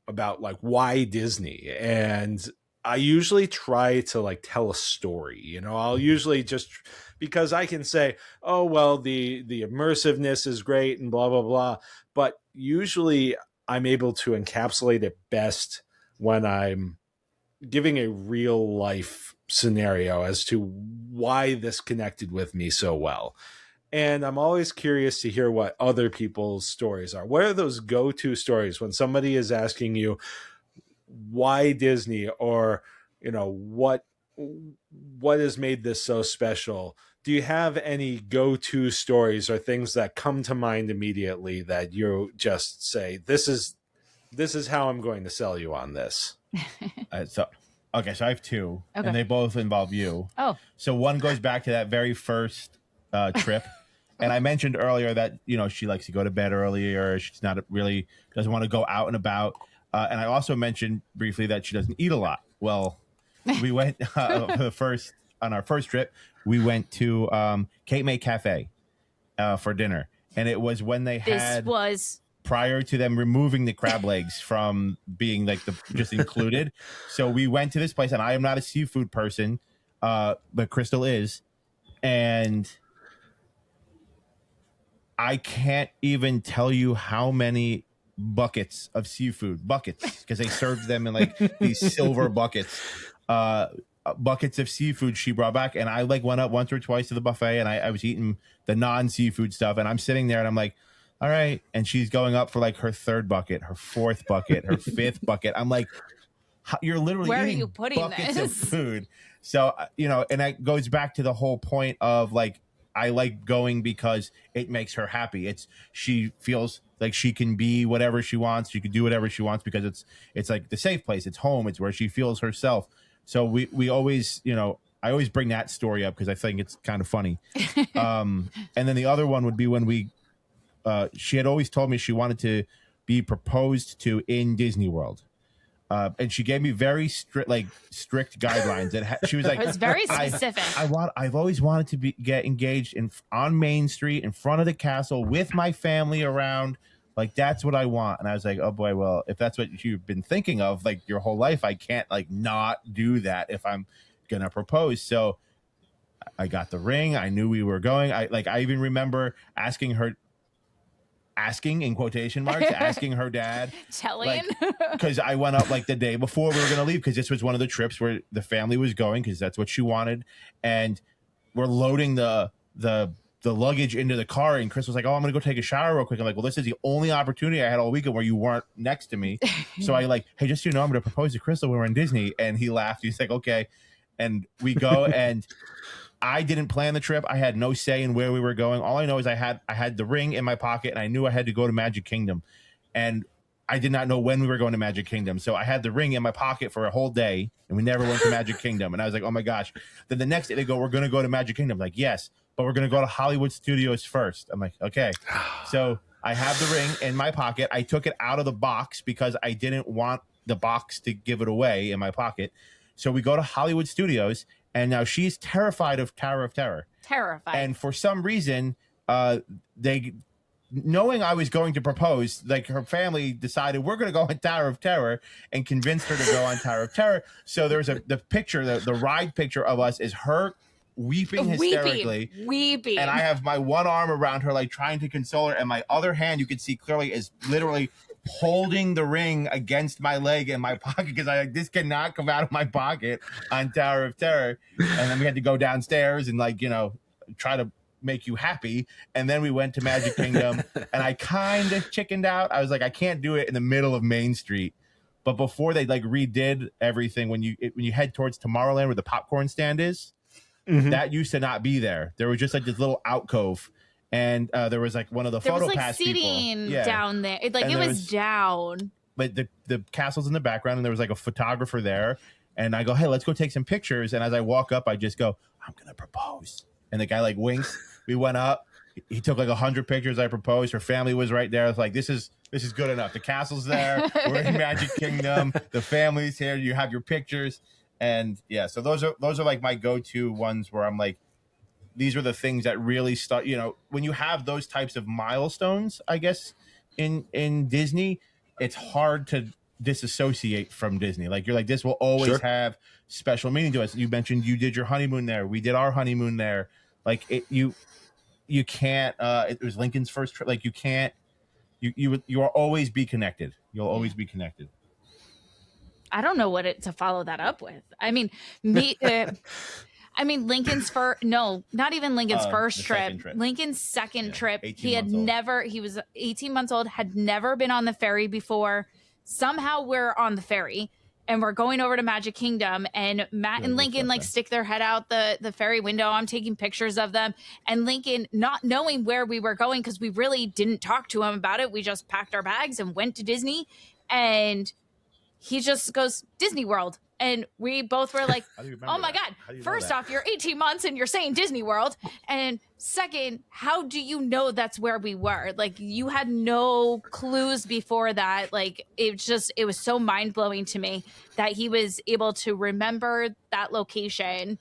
about like, why Disney? And I usually try to like tell a story, I'll usually just, because I can say, oh, well, the immersiveness is great and blah, blah, blah. But usually I'm able to encapsulate it best when I'm giving a real life scenario as to why this connected with me so well. And I'm always curious to hear what other people's stories are. What are those go-to stories when somebody is asking you, why Disney, or, what has made this so special? Do you have any go-to stories or things that come to mind immediately that you just say, this is how I'm going to sell you on this? So I have two, and they both involve you. Oh, so one goes back to that very first trip, and I mentioned earlier that she likes to go to bed earlier. She's not really doesn't want to go out and about, and I also mentioned briefly that she doesn't eat a lot. Well, we went on our first trip. We went to Cape May Cafe for dinner, and it was when they had prior to them removing the crab legs from being like just included. So we went to this place, and I am not a seafood person, but Krystle is. And I can't even tell you how many buckets of seafood, because they served them in like these silver buckets of seafood she brought back. And I like went up once or twice to the buffet, and I was eating the non-seafood stuff, and I'm sitting there and I'm like, all right. And she's going up for like her third bucket, her fourth bucket, her fifth bucket. I'm like, you're literally where eating are you putting buckets this? of food. So, and that goes back to the whole point of like, I like going because it makes her happy. She feels like she can be whatever she wants. She can do whatever she wants because it's like the safe place. It's home. It's where she feels herself. So we always, I always bring that story up because I think it's kind of funny. And then the other one would be when she had always told me she wanted to be proposed to in Disney World. And she gave me very strict guidelines. She was like, it was very specific. I've always wanted to get engaged on Main Street in front of the castle with my family around. Like, that's what I want. And I was like, oh boy, well, if that's what you've been thinking of like your whole life, I can't like not do that if I'm going to propose. So I got the ring. I knew we were going. I even remember asking in quotation marks, asking her dad, telling, because I went up like the day before we were going to leave, because this was one of the trips where the family was going because that's what she wanted. And we're loading the luggage into the car, and Chris was like, oh, I'm going to go take a shower real quick. I'm like, well, this is the only opportunity I had all weekend where you weren't next to me. So I like, hey, just so you know, I'm going to propose to Krystle when we're in Disney. And he laughed. He's like, okay. And we go, and I didn't plan the trip. I had no say in where we were going. All I know is I had the ring in my pocket, and I knew I had to go to Magic Kingdom. And I did not know when we were going to Magic Kingdom. So I had the ring in my pocket for a whole day, and we never went to Magic Kingdom. And I was like, oh my gosh. Then the next day they go, we're going to go to Magic Kingdom. I'm like, yes, but we're going to go to Hollywood Studios first. I'm like, okay. So I have the ring in my pocket. I took it out of the box because I didn't want the box to give it away in my pocket. So we go to Hollywood Studios, and now she's terrified of Tower of Terror. Terrified. And for some reason, knowing I was going to propose, like her family decided we're going to go on Tower of Terror and convinced her to go on Tower of Terror. So there's the picture, the ride picture of us is her weeping hysterically. Weeping. And I have my one arm around her, like trying to console her. And my other hand, you can see clearly, is literally holding the ring against my leg in my pocket, because I like, this cannot come out of my pocket on Tower of Terror. And then we had to go downstairs and try to make you happy. And then we went to Magic Kingdom, and I kind of chickened out. I was like, I can't do it in the middle of Main Street. But before they redid everything, when you head towards Tomorrowland where the popcorn stand is, that used to not be there. There was just like this little alcove. And there was like one of the photo pass people. There was like seating down there. It was down. But the castle's in the background, and there was like a photographer there. And I go, hey, let's go take some pictures. And as I walk up, I just go, I'm going to propose. And the guy like winks. We went up. he took like 100 pictures. I proposed. Her family was right there. I was like, this is good enough. The castle's there. We're in Magic Kingdom. The family's here. You have your pictures. And yeah, so those are like my go-to ones where I'm like, these are the things that really start, when you have those types of milestones, I guess, in Disney, it's hard to disassociate from Disney. Like, you're like, this will always have special meaning to us. You mentioned you did your honeymoon there. We did our honeymoon there. Like, you can't, it was Lincoln's first trip. Like, you can't, you will always be connected. You'll always be connected. I don't know what to follow that up with. I mean, Lincoln's first, no, not even Lincoln's first trip. Lincoln's second trip. He was 18 months old, had never been on the ferry before. Somehow we're on the ferry and we're going over to Magic Kingdom, and Matt and Lincoln like stick their head out the ferry window. I'm taking pictures of them, and Lincoln, not knowing where we were going, because we really didn't talk to him about it. We just packed our bags and went to Disney, and he just goes, Disney World. And we both were like, oh my God, first off, you're 18 months and you're saying Disney World. And second, how do you know that's where we were? Like, you had no clues before that. Like, it was so mind blowing to me that he was able to remember that location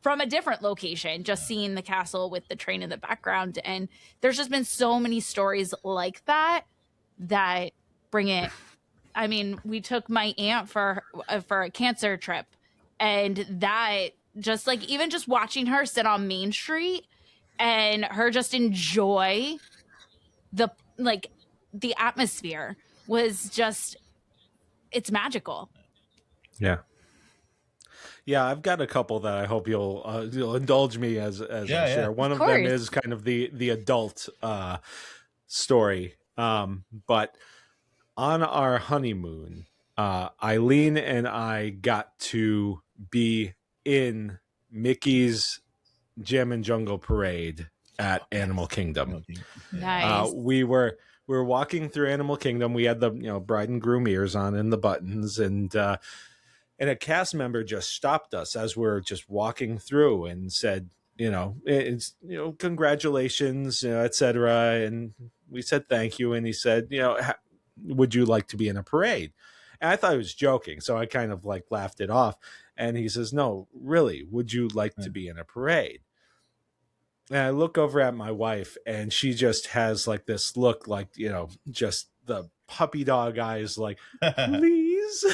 from a different location, just seeing the castle with the train in the background. And there's just been so many stories like that bring it. I mean, we took my aunt for a cancer trip, and that just like, even just watching her sit on Main Street and her just enjoy the atmosphere was just, it's magical. Yeah. Yeah, I've got a couple that I hope you'll indulge me as I share. One of them is kind of the adult story, but on our honeymoon, Eileen and I got to be in Mickey's Jam and Jungle Parade at Animal Kingdom. Nice. We were walking through Animal Kingdom. We had the bride and groom ears on and the buttons, and a cast member just stopped us as we're just walking through and said, it's congratulations, etc. And we said thank you, and he said, would you like to be in a parade? And I thought he was joking, so I kind of like laughed it off. And he says, no, really, would you like to be in a parade? And I look over at my wife, and she just has like this look, like, just the puppy dog eyes, like, please.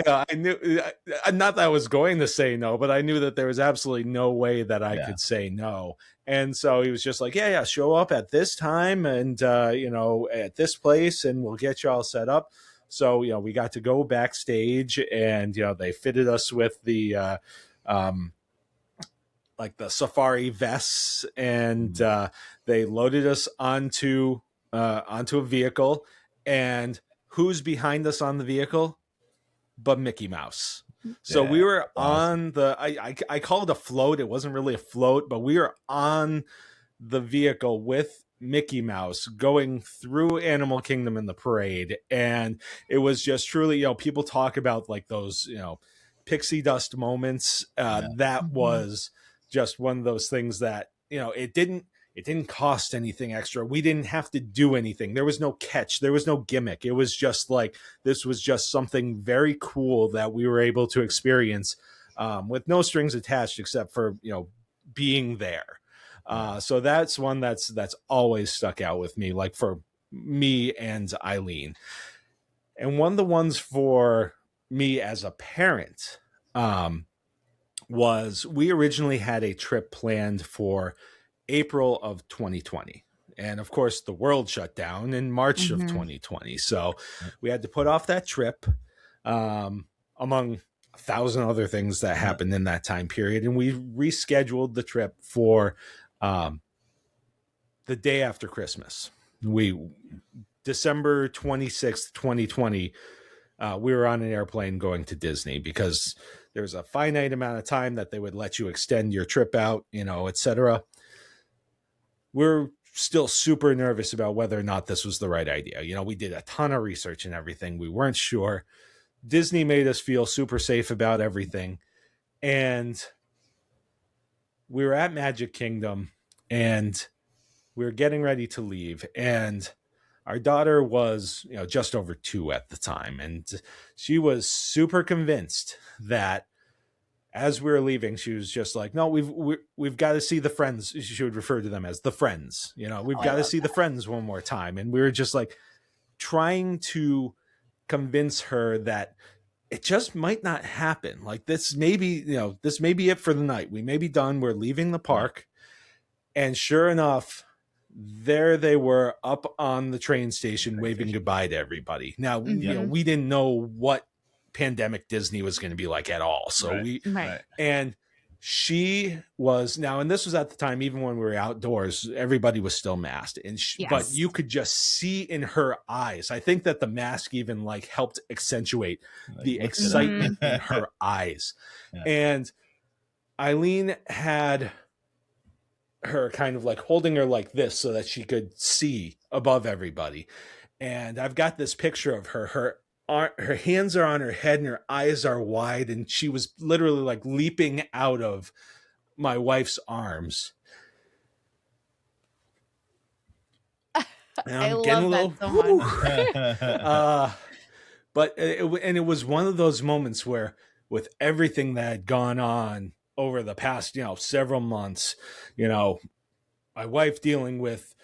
I knew, not that I was going to say no, but I knew that there was absolutely no way that I could say no. And so he was just like, yeah, show up at this time and, at this place, and we'll get you all set up. So, we got to go backstage, and, they fitted us with the, like the safari vests, and they loaded us onto a vehicle. And who's behind us on the vehicle but Mickey Mouse? So we were on the, I call it a float. It wasn't really a float, but we were on the vehicle with Mickey Mouse going through Animal Kingdom in the parade. And it was just truly, people talk about like those, pixie dust moments. That was just one of those things that, it didn't cost anything extra. We didn't have to do anything. There was no catch. There was no gimmick. It was just like, this was just something very cool that we were able to experience with no strings attached, except for, being there. So that's one that's always stuck out with me, like for me and Eileen. And one of the ones for me as a parent was, we originally had a trip planned for April of 2020. And of course, the world shut down in March of 2020. So we had to put off that trip, among 1,000 other things that happened in that time period. And we rescheduled the trip for the day after Christmas. December 26th, 2020, we were on an airplane going to Disney, because there's a finite amount of time that they would let you extend your trip out, etc. We're still super nervous about whether or not this was the right idea. We did a ton of research and everything. We weren't sure. Disney made us feel super safe about everything. And we were at Magic Kingdom and we were getting ready to leave, and our daughter was, just over 2 at the time, and she was super convinced that as we were leaving, she was just like, "No, we've got to see the friends." She would refer to them as the friends. We've got to see the friends one more time, and we were just like trying to convince her that it just might not happen. Like this may be it for the night. We may be done. We're leaving the park, and sure enough, there they were up on the train station waving goodbye to everybody. Now, we didn't know what pandemic Disney was going to be like at all. So and she was and this was at the time, even when we were outdoors, everybody was still masked, and but you could just see in her eyes. I think that the mask even like helped accentuate the excitement in her eyes. Yeah. And Eileen had her kind of like holding her like this so that she could see above everybody. And I've got this picture of her hands are on her head and her eyes are wide, and she was literally like leaping out of my wife's arms. I love that so much. But it was one of those moments where, with everything that had gone on over the past, several months, my wife dealing with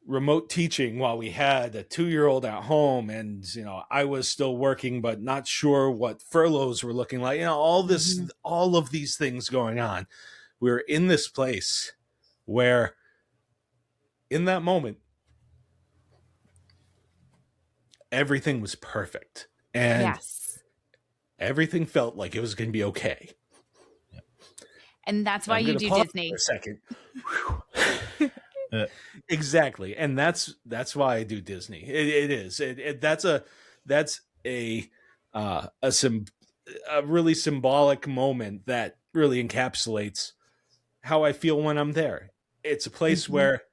remote teaching while we had a 2-year-old at home, and I was still working but not sure what furloughs were looking like, all of these things going on. We were in this place where in that moment everything was perfect, and everything felt like it was going to be okay. And that's why you do Disney. For a second. Exactly, and that's why I do Disney. It is. That's a really symbolic moment that really encapsulates how I feel when I'm there. It's a place where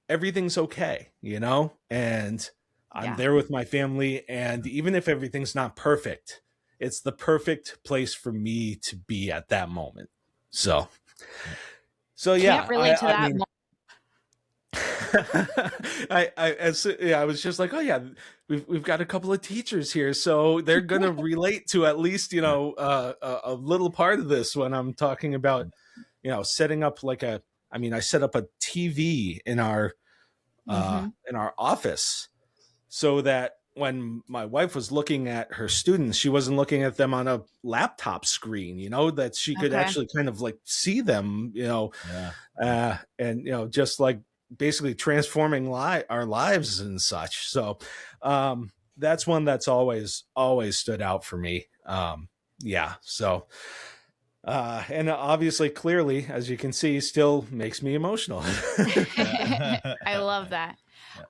everything's okay, and I'm there with my family, and even if everything's not perfect, it's the perfect place for me to be at that moment. So yeah, can't relate to that. I mean, I was just like, oh yeah, we've got a couple of teachers here, so they're gonna relate to at least a little part of this when I'm talking about setting up I set up a TV in our office so that when my wife was looking at her students, she wasn't looking at them on a laptop screen, that she could actually kind of like see them, and just like basically transforming our lives and such. So that's one that's always stood out for me. So and obviously, clearly, as you can see, still makes me emotional. I love that.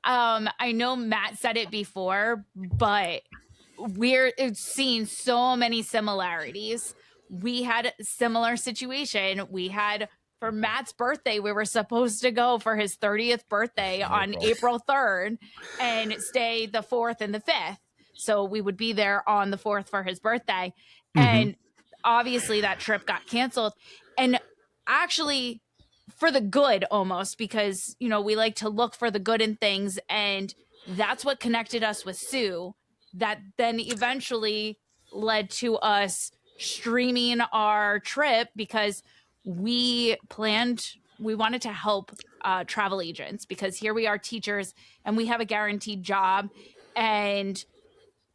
I know Matt said it before, but we're seeing so many similarities. We had a similar situation. We had, for Matt's birthday, we were supposed to go for his 30th birthday on April 3rd and stay the 4th and the 5th. So we would be there on the 4th for his birthday. And obviously that trip got canceled. And actually, for the good almost, because we like to look for the good in things, and that's what connected us with Sue, that then eventually led to us streaming our trip, because we wanted to help travel agents, because here we are, teachers, and we have a guaranteed job, and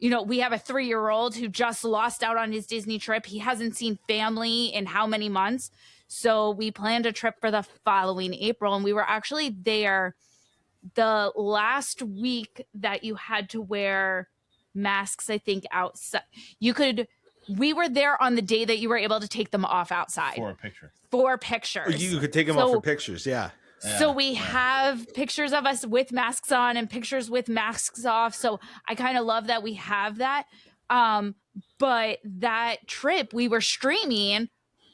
we have a 3-year-old who just lost out on his Disney trip. He hasn't seen family in how many months. So we planned a trip for the following April, and we were actually there the last week that you had to wear masks, I think, outside. We were there on the day that you were able to take them off outside. For pictures. You could take them off for pictures, yeah. So we have pictures of us with masks on and pictures with masks off. So I kind of love that we have that. But that trip, we were streaming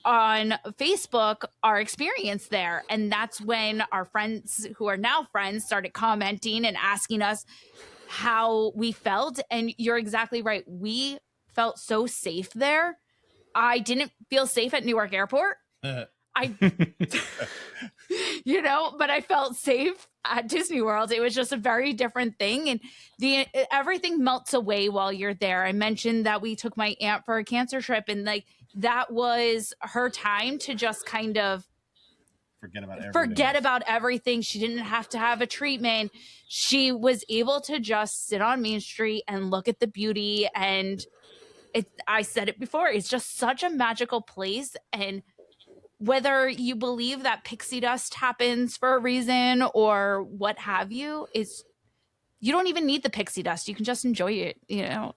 on Facebook our experience there. And that's when our friends who are now friends started commenting and asking us how we felt. And you're exactly right. We felt so safe there. I didn't feel safe at Newark Airport. But I felt safe at Disney World. It was just a very different thing. And everything melts away while you're there. I mentioned that we took my aunt for a cancer trip, and like that was her time to just kind of forget about everything. She didn't have to have a treatment. She was able to just sit on Main Street and look at the beauty. And I said it before, it's just such a magical place. And whether you believe that pixie dust happens for a reason or what have you, you don't even need the pixie dust. You can just enjoy it. Yeah.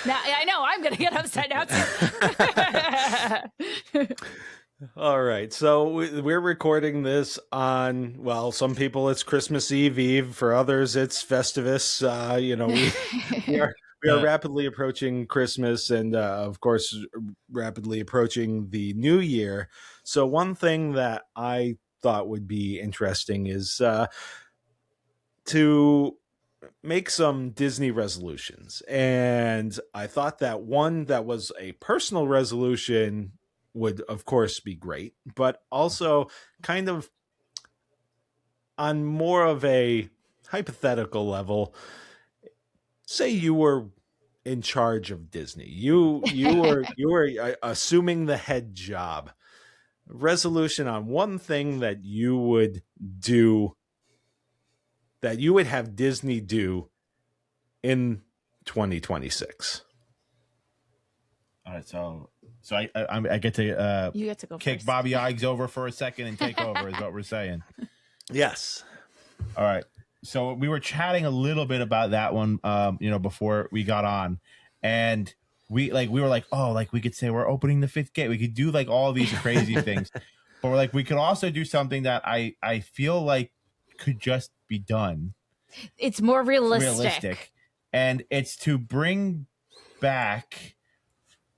Now, I know I'm going to get upside down too. All right. So we're recording this on, well, some people it's Christmas Eve. For others, it's Festivus. We are rapidly approaching Christmas and, of course, rapidly approaching the New Year. So one thing that I thought would be interesting is to make some Disney resolutions. And I thought that one that was a personal resolution would, of course, be great, but also kind of on more of a hypothetical level. Say you were in charge of Disney. You were assuming the head job. Resolution on one thing that you would do, that you would have Disney do in 2026. All right, so I get to you get to go kick first. Bobby Iges over for a second and take over is what we're saying. Yes. All right. So we were chatting a little bit about that one, before we got on, and we were like, oh, like we could say we're opening the fifth gate. We could do like all these crazy things, but we're like, we could also do something that I feel like could just be done. It's more realistic. And it's to bring back,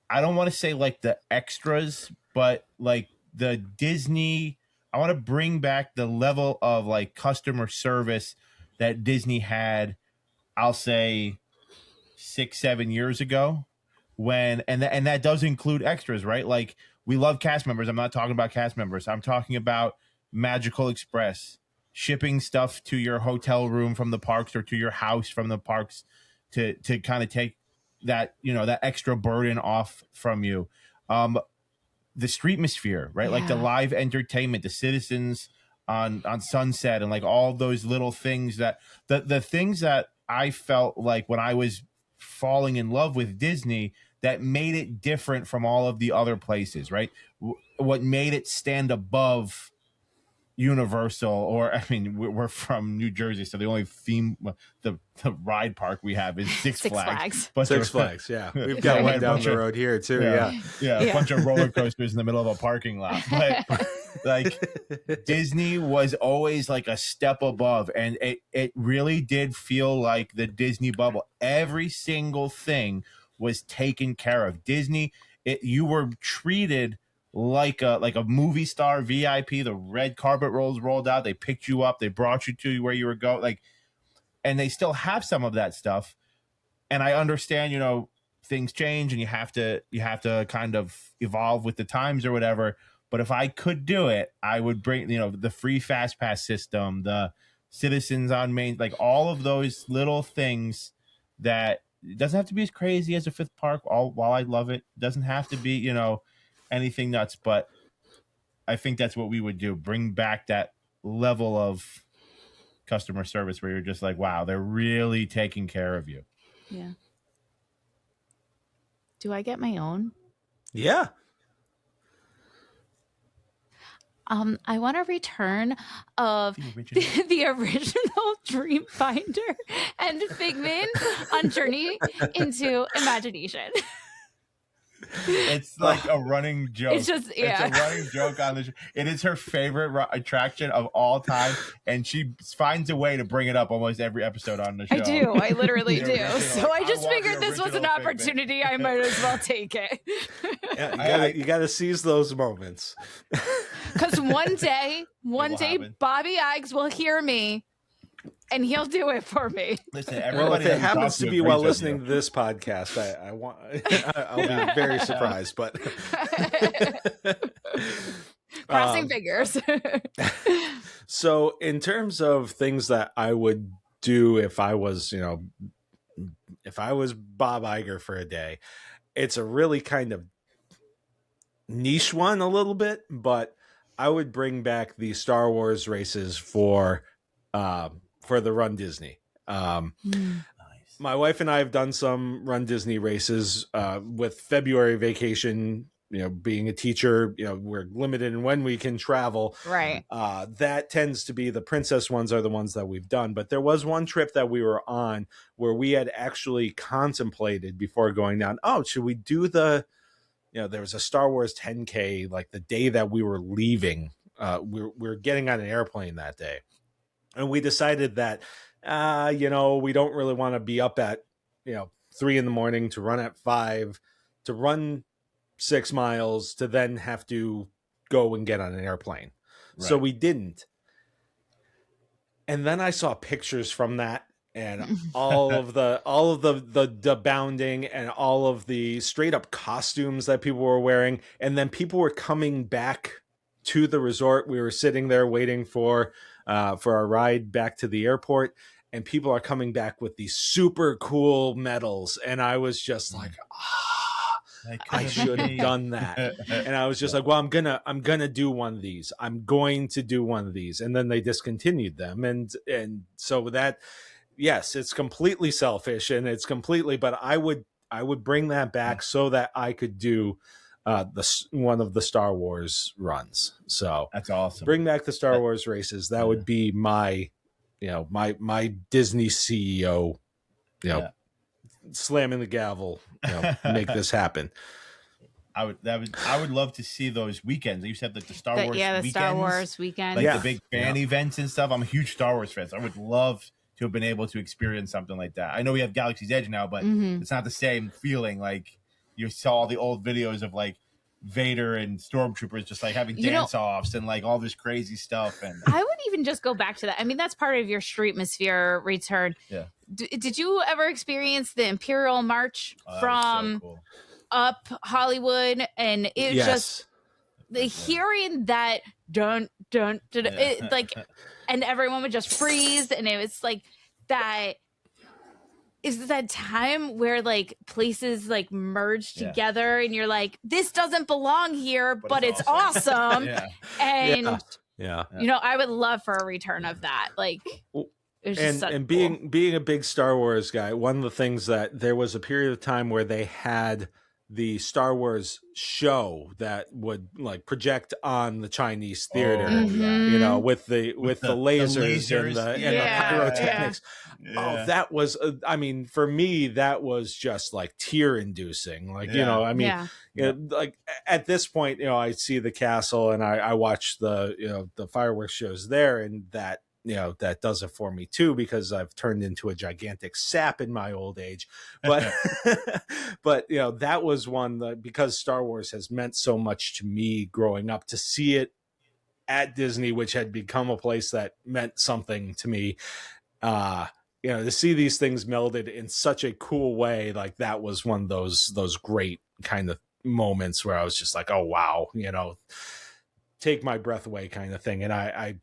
I don't want to say like the extras, but like the Disney, I want to bring back the level of like customer service that Disney had, I'll say 6-7 years ago, and that does include extras, right? Like we love cast members. I'm not talking about cast members. I'm talking about Magical Express, shipping stuff to your hotel room from the parks or to your house from the parks to kind of take that, that extra burden off from you. The Streetmosphere, right? Yeah. Like the live entertainment, the citizens on Sunset, and like all those little things that the things that I felt like when I was falling in love with Disney that made it different from all of the other places, right? What made it stand above Universal, or I mean, we're from New Jersey, so the only theme, the ride park we have is Six Flags. Six Flags, yeah. We've got one down the road here too. Yeah. A bunch of roller coasters in the middle of a parking lot. But like Disney was always like a step above, and it really did feel like the Disney bubble. Every single thing was taken care of. Disney, you were treated like a movie star VIP. The red carpet rolled out. They picked you up. They brought you to where you were going. Like, and they still have some of that stuff. And I understand, things change, and you have to kind of evolve with the times or whatever. But if I could do it, I would bring, the free fast pass system, the citizens on Main, like all of those little things that it doesn't have to be as crazy as a fifth park. While I love it, doesn't have to be, anything nuts, but I think that's what we would do. Bring back that level of customer service where you're just like, wow, they're really taking care of you. Yeah. Do I get my own? Yeah. I want a return of the original Dreamfinder and Figment on Journey into Imagination. It's like a running joke. It's just, yeah. It's a running joke on the show. It is her favorite attraction of all time, and she finds a way to bring it up almost every episode on the show. I do. I literally do. Original, so I just figured this was an opportunity. I might as well take it. Yeah, you got to seize those moments. Because one day, Bobby Iges will hear me and he'll do it for me. Listen, Well, everybody if it that we happens talk to be agrees while with listening you. to this podcast, I want I'll be very surprised. But Crossing fingers. so, in terms of things that I would do if I was, if I was Bob Iger for a day, it's a really kind of niche one a little bit, but I would bring back the Star Wars races for the Run Disney. My wife and I have done some Run Disney races with February vacation. Being a teacher, we're limited in when we can travel. Right. That tends to be the princess ones are the ones that we've done. But there was one trip that we were on where we had actually contemplated before going down, should we do there was a Star Wars 10K, like the day that we were leaving. We were getting on an airplane that day. And we decided that, we don't really want to be up at, 3 a.m. to run at 5, to run 6 miles, to then have to go and get on an airplane. Right. So we didn't. And then I saw pictures from that, and all of the bounding and all of the straight up costumes that people were wearing. And then people were coming back to the resort. We were sitting there waiting for our ride back to the airport, and people are coming back with these super cool medals. And I was just like, I should have done that. And I was just like, well, I'm gonna do one of these. I'm going to do one of these. And then they discontinued them. And so that, yes, it's completely selfish, and it's completely, but I would bring that back so that I could do one of the Star Wars runs. So that's awesome. Bring back the Star Wars races. That would be my, my Disney CEO, slamming the gavel, make this happen. I would love to see those weekends. You said like the Star Wars weekends, Star Wars weekend, like the big fan events and stuff. I'm a huge Star Wars fan, so I would love to have been able to experience something like that. I know we have Galaxy's Edge now, but it's not the same feeling. Like you saw all the old videos of like Vader and stormtroopers just like having dance-offs and like all this crazy stuff. And I would even just go back to that. I mean, that's part of your Streetmosphere return. Yeah. Did you ever experience the Imperial March from up Hollywood? And it just the hearing that dun dun dun, it, like, and everyone would just freeze, and it was like that. Is that time where like places like merge together, and you're like, this doesn't belong here, but it's awesome. And I would love for a return of that. Like, and being a big Star Wars guy, one of the things that there was a period of time where they had the Star Wars show that would like project on the Chinese theater, with the lasers and the pyrotechnics. Oh, that was, I mean, for me, that was just like tear inducing. Like, like at this point, I see the castle and I watch the fireworks shows there, and that, that does it for me too, because I've turned into a gigantic sap in my old age. But, but, that was one that, because Star Wars has meant so much to me growing up, to see it at Disney, which had become a place that meant something to me, to see these things melded in such a cool way, like that was one of those great kind of moments where I was just like, oh, wow, take my breath away kind of thing. And I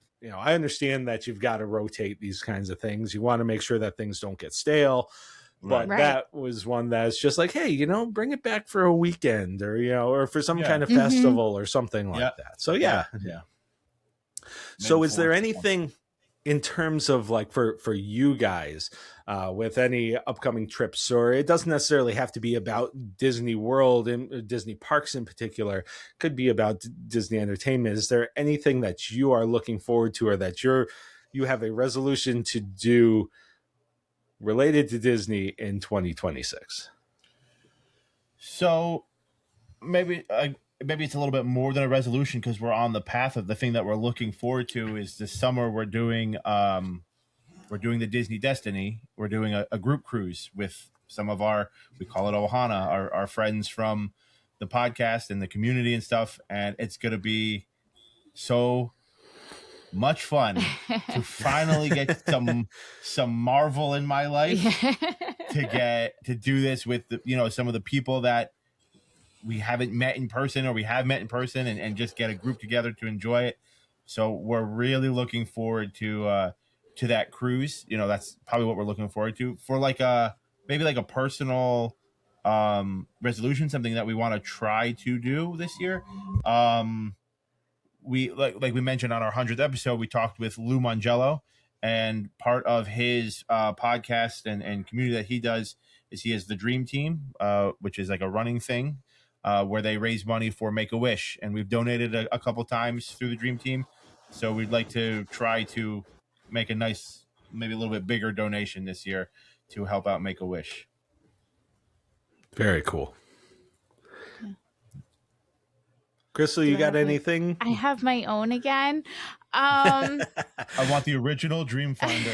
understand that you've got to rotate these kinds of things. You want to make sure that things don't get stale. But that was one that's just like, hey, bring it back for a weekend, or for some kind of festival or something like that. So, yeah. So is there anything in terms of like for you guys with any upcoming trips, or it doesn't necessarily have to be about Disney World and Disney parks in particular, it could be about Disney entertainment. Is there anything that you are looking forward to, or that you have a resolution to do related to Disney in 2026? So maybe it's a little bit more than a resolution, because we're on the path of the thing that we're looking forward to. Is this summer we're doing the Disney Destiny. We're doing a group cruise with some of we call it Ohana, our friends from the podcast and the community and stuff. And it's going to be so much fun to finally get some Marvel in my life, to do this with some of the people that we haven't met in person or we have met in person, and just get a group together to enjoy it. So we're really looking forward to that cruise. That's probably what we're looking forward to for maybe like a personal resolution, something that we want to try to do this year. We like we mentioned on our 100th episode, we talked with Lou Mangello, and part of his podcast and community that he does is he has the Dream Team, which is like a running thing where they raise money for Make-A-Wish, and we've donated a couple times through the Dream Team. So we'd like to try to make a nice, maybe a little bit bigger donation this year to help out Make-A-Wish. Very cool. Krystle, you got anything? I have my own again. I want the original Dream Finder.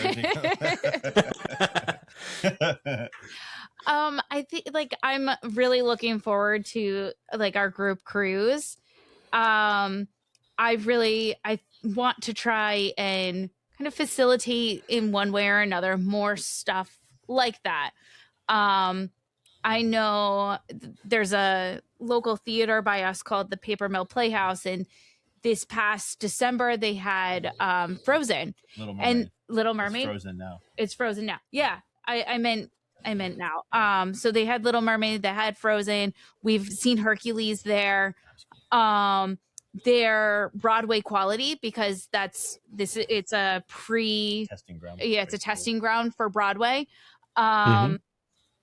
I think I'm really looking forward to our group cruise. I want to try and kind of facilitate in one way or another more stuff like that. I know there's a local theater by us called the Paper Mill Playhouse, and this past December they had Frozen. Little Mermaid. Little Mermaid. It's frozen now. It's frozen now. Yeah, I meant now. So they had Little Mermaid, they had Frozen. We've seen Hercules there. Their Broadway quality, because it's a testing ground. Yeah, it's a testing ground for Broadway.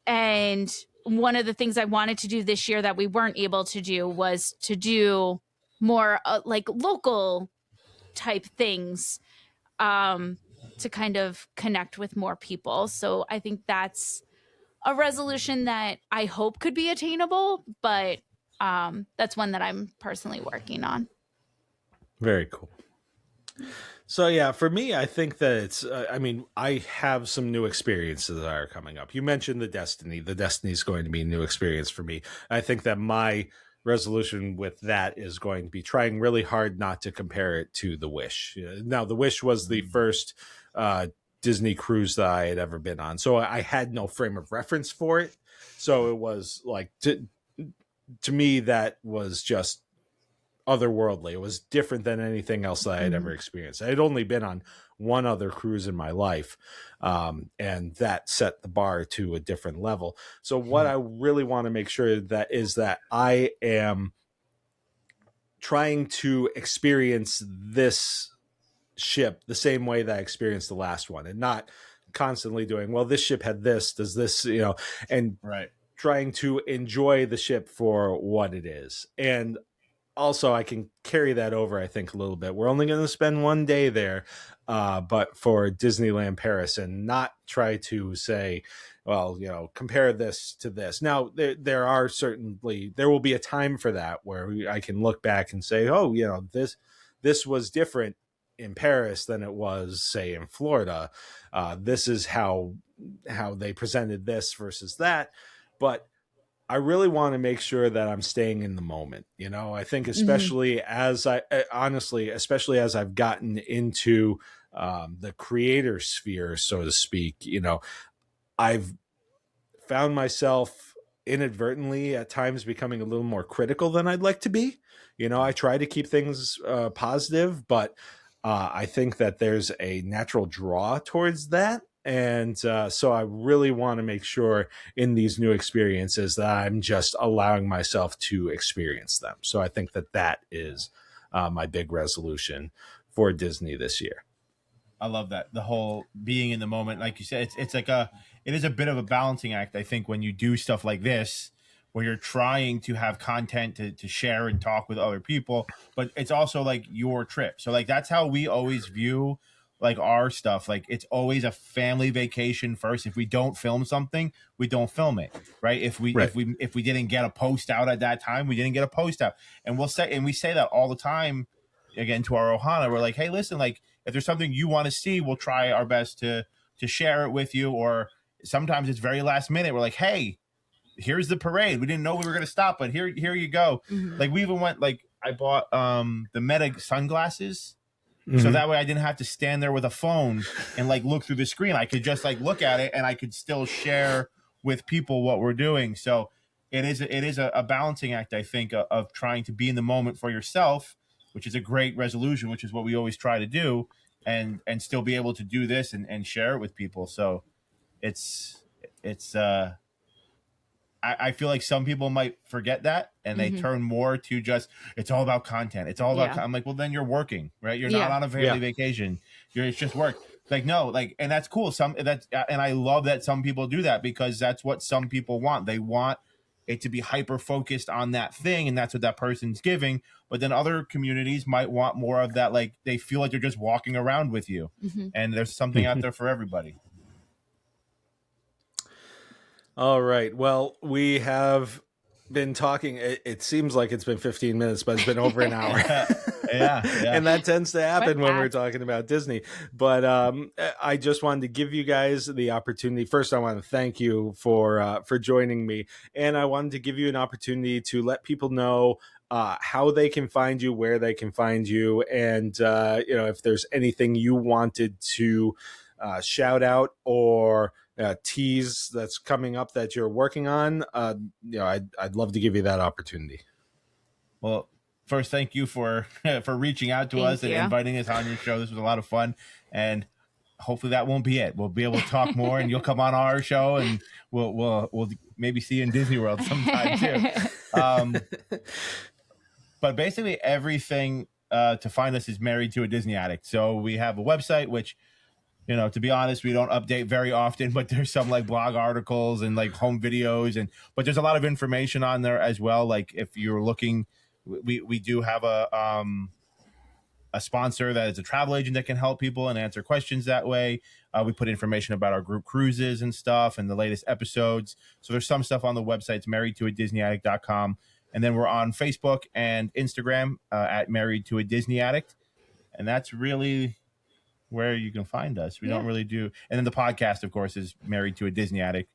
And one of the things I wanted to do this year that we weren't able to do was to do more local type things to kind of connect with more people. So I think that's a resolution that I hope could be attainable, but that's one that I'm personally working on. Very cool. So yeah, for me, I think that it's, I have some new experiences that are coming up. You mentioned the Destiny. The Destiny is going to be a new experience for me. I think that my resolution with that is going to be trying really hard not to compare it to The Wish. Now, The Wish was the first Disney cruise that I had ever been on, so I had no frame of reference for it. So it was like, to me, that was just otherworldly. It was different than anything else that I had ever experienced. I had only been on one other cruise in my life, and that set the bar to a different level. So what I really want to make sure that is that I am trying to experience this ship the same way that I experienced the last one, and not constantly doing, well, this ship had this, does this, and right. Trying to enjoy the ship for what it is. And also I can carry that over, I think, a little bit. We're only going to spend one day there, but for Disneyland Paris, and not try to say, well, compare this to this. Now, there will be a time for that where I can look back and say, oh, this was different in Paris than it was, say, in Florida. This is how they presented this versus that. But I really want to make sure that I'm staying in the moment. I think especially as especially as I've gotten into the creator sphere, so to speak, I've found myself inadvertently at times becoming a little more critical than I'd like to be. I try to keep things positive, but I think that there's a natural draw towards that. And so I really want to make sure in these new experiences that I'm just allowing myself to experience them. So I think that is my big resolution for Disney this year. I love that. The whole being in the moment, like you said, it is a bit of a balancing act. I think when you do stuff like this, where you're trying to have content to share and talk with other people, but it's also like your trip. So like, that's how we always view like our stuff. Like, it's always a family vacation first. If we don't film something, we don't film it, right? If we didn't get a post out at that time, we didn't get a post out. And we say that all the time, again, to our Ohana. We're like, hey, listen, like, if there's something you want to see, we'll try our best to share it with you. Or sometimes it's very last minute. We're like, hey, here's the parade. We didn't know we were going to stop, but here you go. Like, we even went, like, I bought the Meta sunglasses So that way I didn't have to stand there with a phone and like look through the screen. I could just like look at it and I could still share with people what we're doing. So it is a balancing act, I think, of trying to be in the moment for yourself, which is a great resolution, which is what we always try to do, and still be able to do this and share it with people. So it's I feel like some people might forget that and they turn more to just, it's all about content. It's all about, I'm like, well, then you're working, right? You're not on a family vacation. It's just work. Like, no, like, and that's cool. And I love that some people do that because that's what some people want. They want it to be hyper focused on that thing. And that's what that person's giving. But then other communities might want more of that. Like they feel like they're just walking around with you and there's something out there for everybody. All right. Well, we have been talking. It seems like it's been 15 minutes, but it's been over an hour. Yeah. And that tends to happen when we're talking about Disney. But I just wanted to give you guys the opportunity. First, I want to thank you for joining me. And I wanted to give you an opportunity to let people know how they can find you, where they can find you, and if there's anything you wanted to shout out or tease that's coming up that you're working on, I'd love to give you that opportunity. Well, first, thank you for reaching out to us and inviting us on your show. This was a lot of fun, and hopefully that won't be it. We'll be able to talk more, and you'll come on our show, and we'll maybe see you in Disney World sometime too. But basically, everything to find us is Married to a Disney Addict. So we have a website, which, to be honest, we don't update very often, but there's some like blog articles and like home videos, but there's a lot of information on there as well. Like if you're looking, we do have a sponsor that is a travel agent that can help people and answer questions that way. We put information about our group cruises and stuff and the latest episodes. So there's some stuff on the website. It's marriedtoadisneyaddict.com. And then we're on Facebook and Instagram at Married to a Disney Addict. And that's really where you can find us. We don't really do. And then the podcast, of course, is Married to a Disney Addict.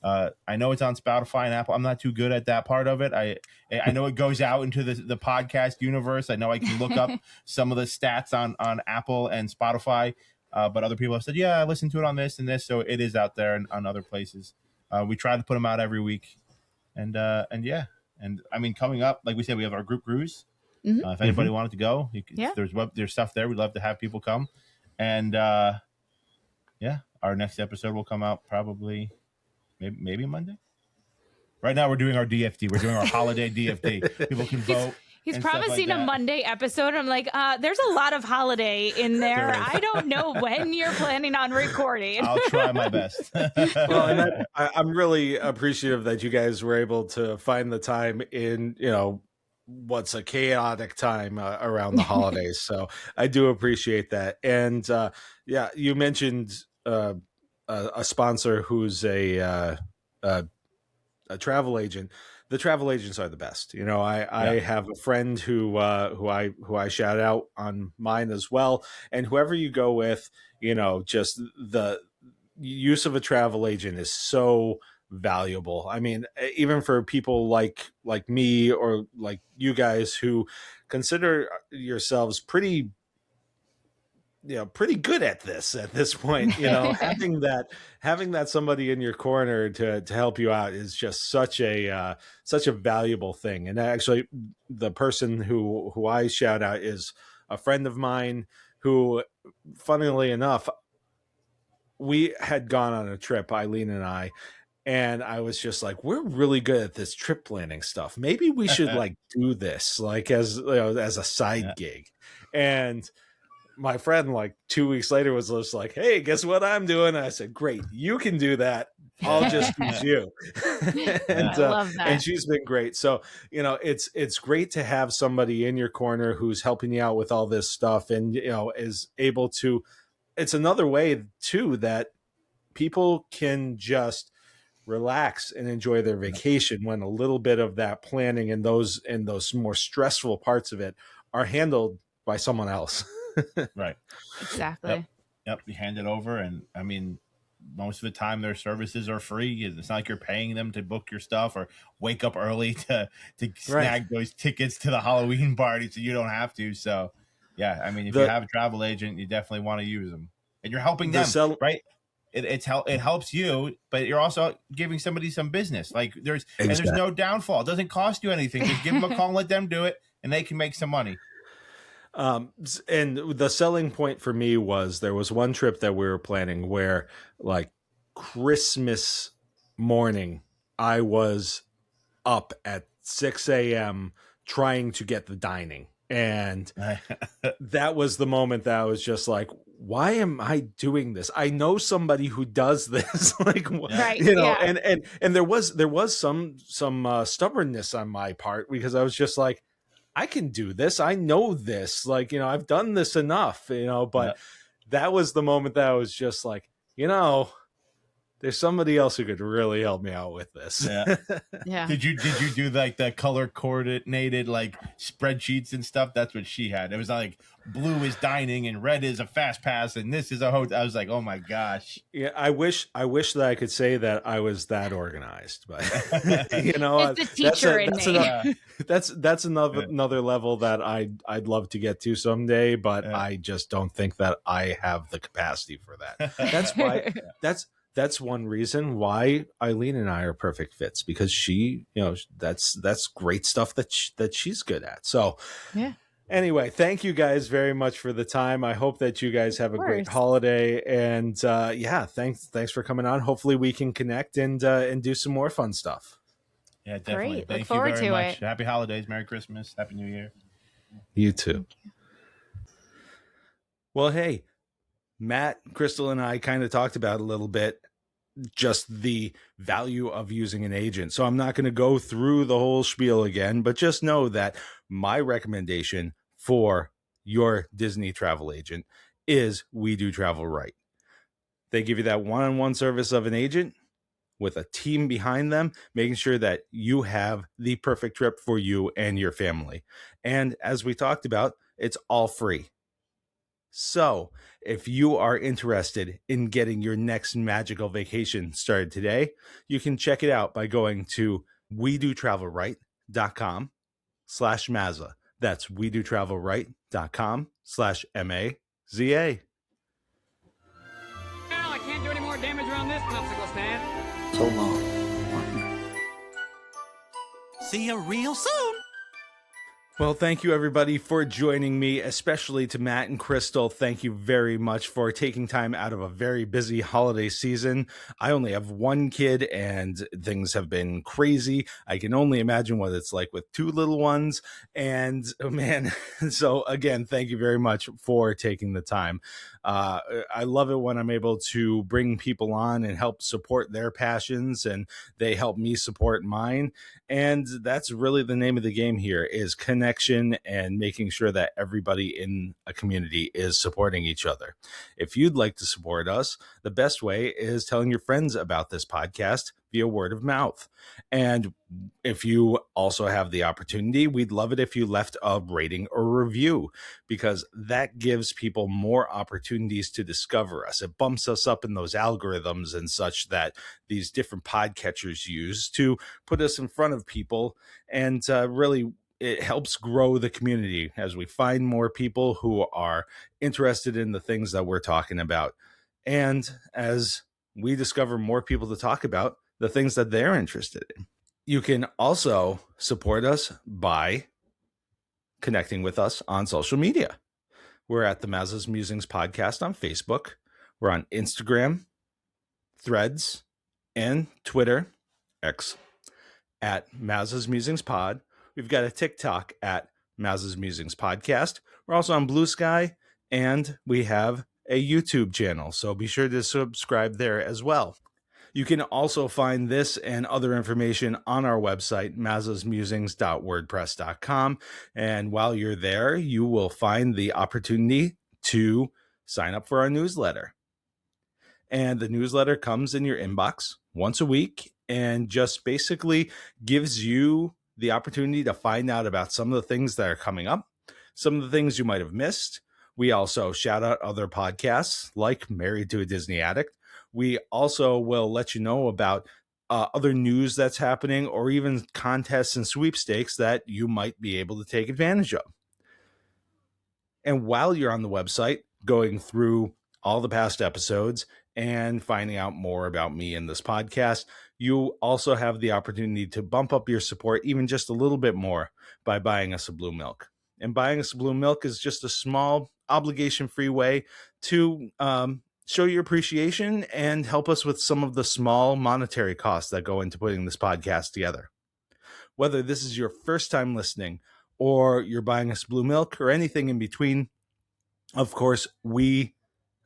I know it's on Spotify and Apple. I'm not too good at that part of it. I know it goes out into the podcast universe. I know I can look up some of the stats on Apple and Spotify, but other people have said, I listened to it on this and this. So it is out there and on other places. We try to put them out every week. And I mean, coming up, like we said, we have our group cruise. If anybody wanted to go, there's stuff there. We'd love to have people come. And our next episode will come out probably maybe Monday. Right now we're doing our DFD. We're doing our holiday DFD. People can vote. He's promising a Monday episode. I'm like, there's a lot of holiday in there. I don't know when you're planning on recording. I'll try my best. Well, and I'm really appreciative that you guys were able to find the time in, what's a chaotic time around the holidays. So I do appreciate that. And you mentioned a sponsor who's a travel agent. The travel agents are the best. I have a friend who I shout out on mine as well. And whoever you go with, just the use of a travel agent is so valuable. I mean, even for people like me or like you guys who consider yourselves pretty good at this point, having that somebody in your corner to help you out is just such a valuable thing. And actually the person who I shout out is a friend of mine who, funnily enough, we had gone on a trip, Eileen and I was just like, we're really good at this trip planning stuff. Maybe we should do this as a side gig. And my friend, 2 weeks later, was just like, hey, guess what I'm doing? And I said, great, you can do that. I'll just use you. And, I love that. And she's been great. So, it's great to have somebody in your corner who's helping you out with all this stuff and, is able to, it's another way too, that people can just relax and enjoy their vacation when a little bit of that planning and those more stressful parts of it are handled by someone else. Right. Exactly. Yep. You hand it over. And I mean, most of the time their services are free. It's not like you're paying them to book your stuff or wake up early to snag those tickets to the Halloween party. So you don't have to. So Yeah, I mean, if you have a travel agent, you definitely want to use them, and you're helping them, right? It helps you, but you're also giving somebody some business. Like there's no downfall. It doesn't cost you anything. Just give them a call and let them do it, and they can make some money. And the selling point for me was there was one trip that we were planning where, like, Christmas morning, I was up at 6 a.m. trying to get the dining. And that was the moment that I was just like, why am I doing this? I know somebody who does this. Like, right, you know, and there was some stubbornness on my part, because I was just like, I can do this. I know this. Like, you know, I've done this enough, you know, but that was the moment that I was just like, you know, there's somebody else who could really help me out with this. Yeah. Yeah. Did you do like the color coordinated like spreadsheets and stuff? That's what she had. It was like blue is dining and red is a fast pass and this is a hotel. I was like, oh my gosh. Yeah, I wish that I could say that I was that organized, but you know, it's the teacher in me. That's another level that I'd love to get to someday, but I just don't think that I have the capacity for that. That's why that's one reason why Eileen and I are perfect fits, because she, you know, that's great stuff that she's good at. So yeah. Anyway, thank you guys very much for the time. I hope that you guys have a great holiday, and thanks for coming on. Hopefully we can connect and do some more fun stuff. Yeah, definitely. Great. Thank Look forward you very to much. it. Happy holidays, Merry Christmas, Happy New Year. You too. Well, hey, Matt, Krystle, and I kind of talked about a little bit just the value of using an agent. So I'm not going to go through the whole spiel again, but just know that my recommendation for your Disney travel agent is We Do Travel Right. They give you that one-on-one service of an agent with a team behind them, making sure that you have the perfect trip for you and your family. And as we talked about, it's all free. So if you are interested in getting your next magical vacation started today, you can check it out by going to wedotravelright.com/Mazza. That's wedotravelright.com/MAZA. Well, I can't do any more damage around this popsicle stand. So long, partner. See you real soon. Well, thank you, everybody, for joining me, especially to Matt and Krystle. Thank you very much for taking time out of a very busy holiday season. I only have one kid, and things have been crazy. I can only imagine what it's like with two little ones. And, oh, man, so, again, thank you very much for taking the time. I love it when I'm able to bring people on and help support their passions, and they help me support mine. And that's really the name of the game here, is connection and making sure that everybody in a community is supporting each other. If you'd like to support us, the best way is telling your friends about this podcast via word of mouth. And if you also have the opportunity, we'd love it if you left a rating or review, because that gives people more opportunities to discover us. It bumps us up in those algorithms and such that these different podcatchers use to put us in front of people, and really it helps grow the community as we find more people who are interested in the things that we're talking about. And as we discover more people to talk about the things that they're interested in. You can also support us by connecting with us on social media. We're at the Mazza's Musings Podcast on Facebook. We're on Instagram, Threads, and Twitter, X, at Mazza's Musings Pod. We've got a TikTok at Mazza's Musings Podcast. We're also on Blue Sky, and we have a YouTube channel, so be sure to subscribe there as well. You can also find this and other information on our website, mazzasmusings.wordpress.com. And while you're there, you will find the opportunity to sign up for our newsletter. And the newsletter comes in your inbox once a week and just basically gives you the opportunity to find out about some of the things that are coming up, some of the things you might have missed. We also shout out other podcasts like Married to a Disney Addict. We also will let you know about other news that's happening, or even contests and sweepstakes that you might be able to take advantage of. And while you're on the website, going through all the past episodes and finding out more about me and this podcast, you also have the opportunity to bump up your support even just a little bit more by buying us a Blue Milk. And buying us a Blue Milk is just a small, obligation-free way to show your appreciation and help us with some of the small monetary costs that go into putting this podcast together. Whether this is your first time listening or you're buying us Blue Milk or anything in between, of course, we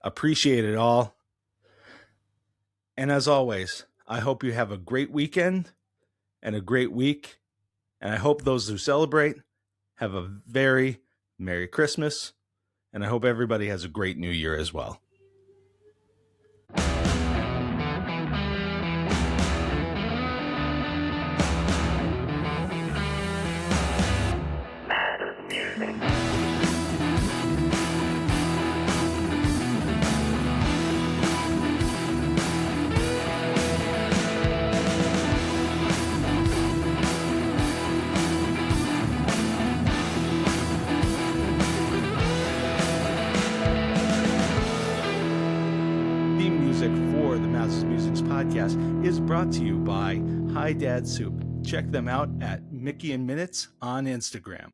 appreciate it all. And as always, I hope you have a great weekend and a great week. And I hope those who celebrate have a very Merry Christmas. And I hope everybody has a great New Year as well. Podcast is brought to you by Hi Dad Soup. Check them out at Mickey and Minutes on Instagram.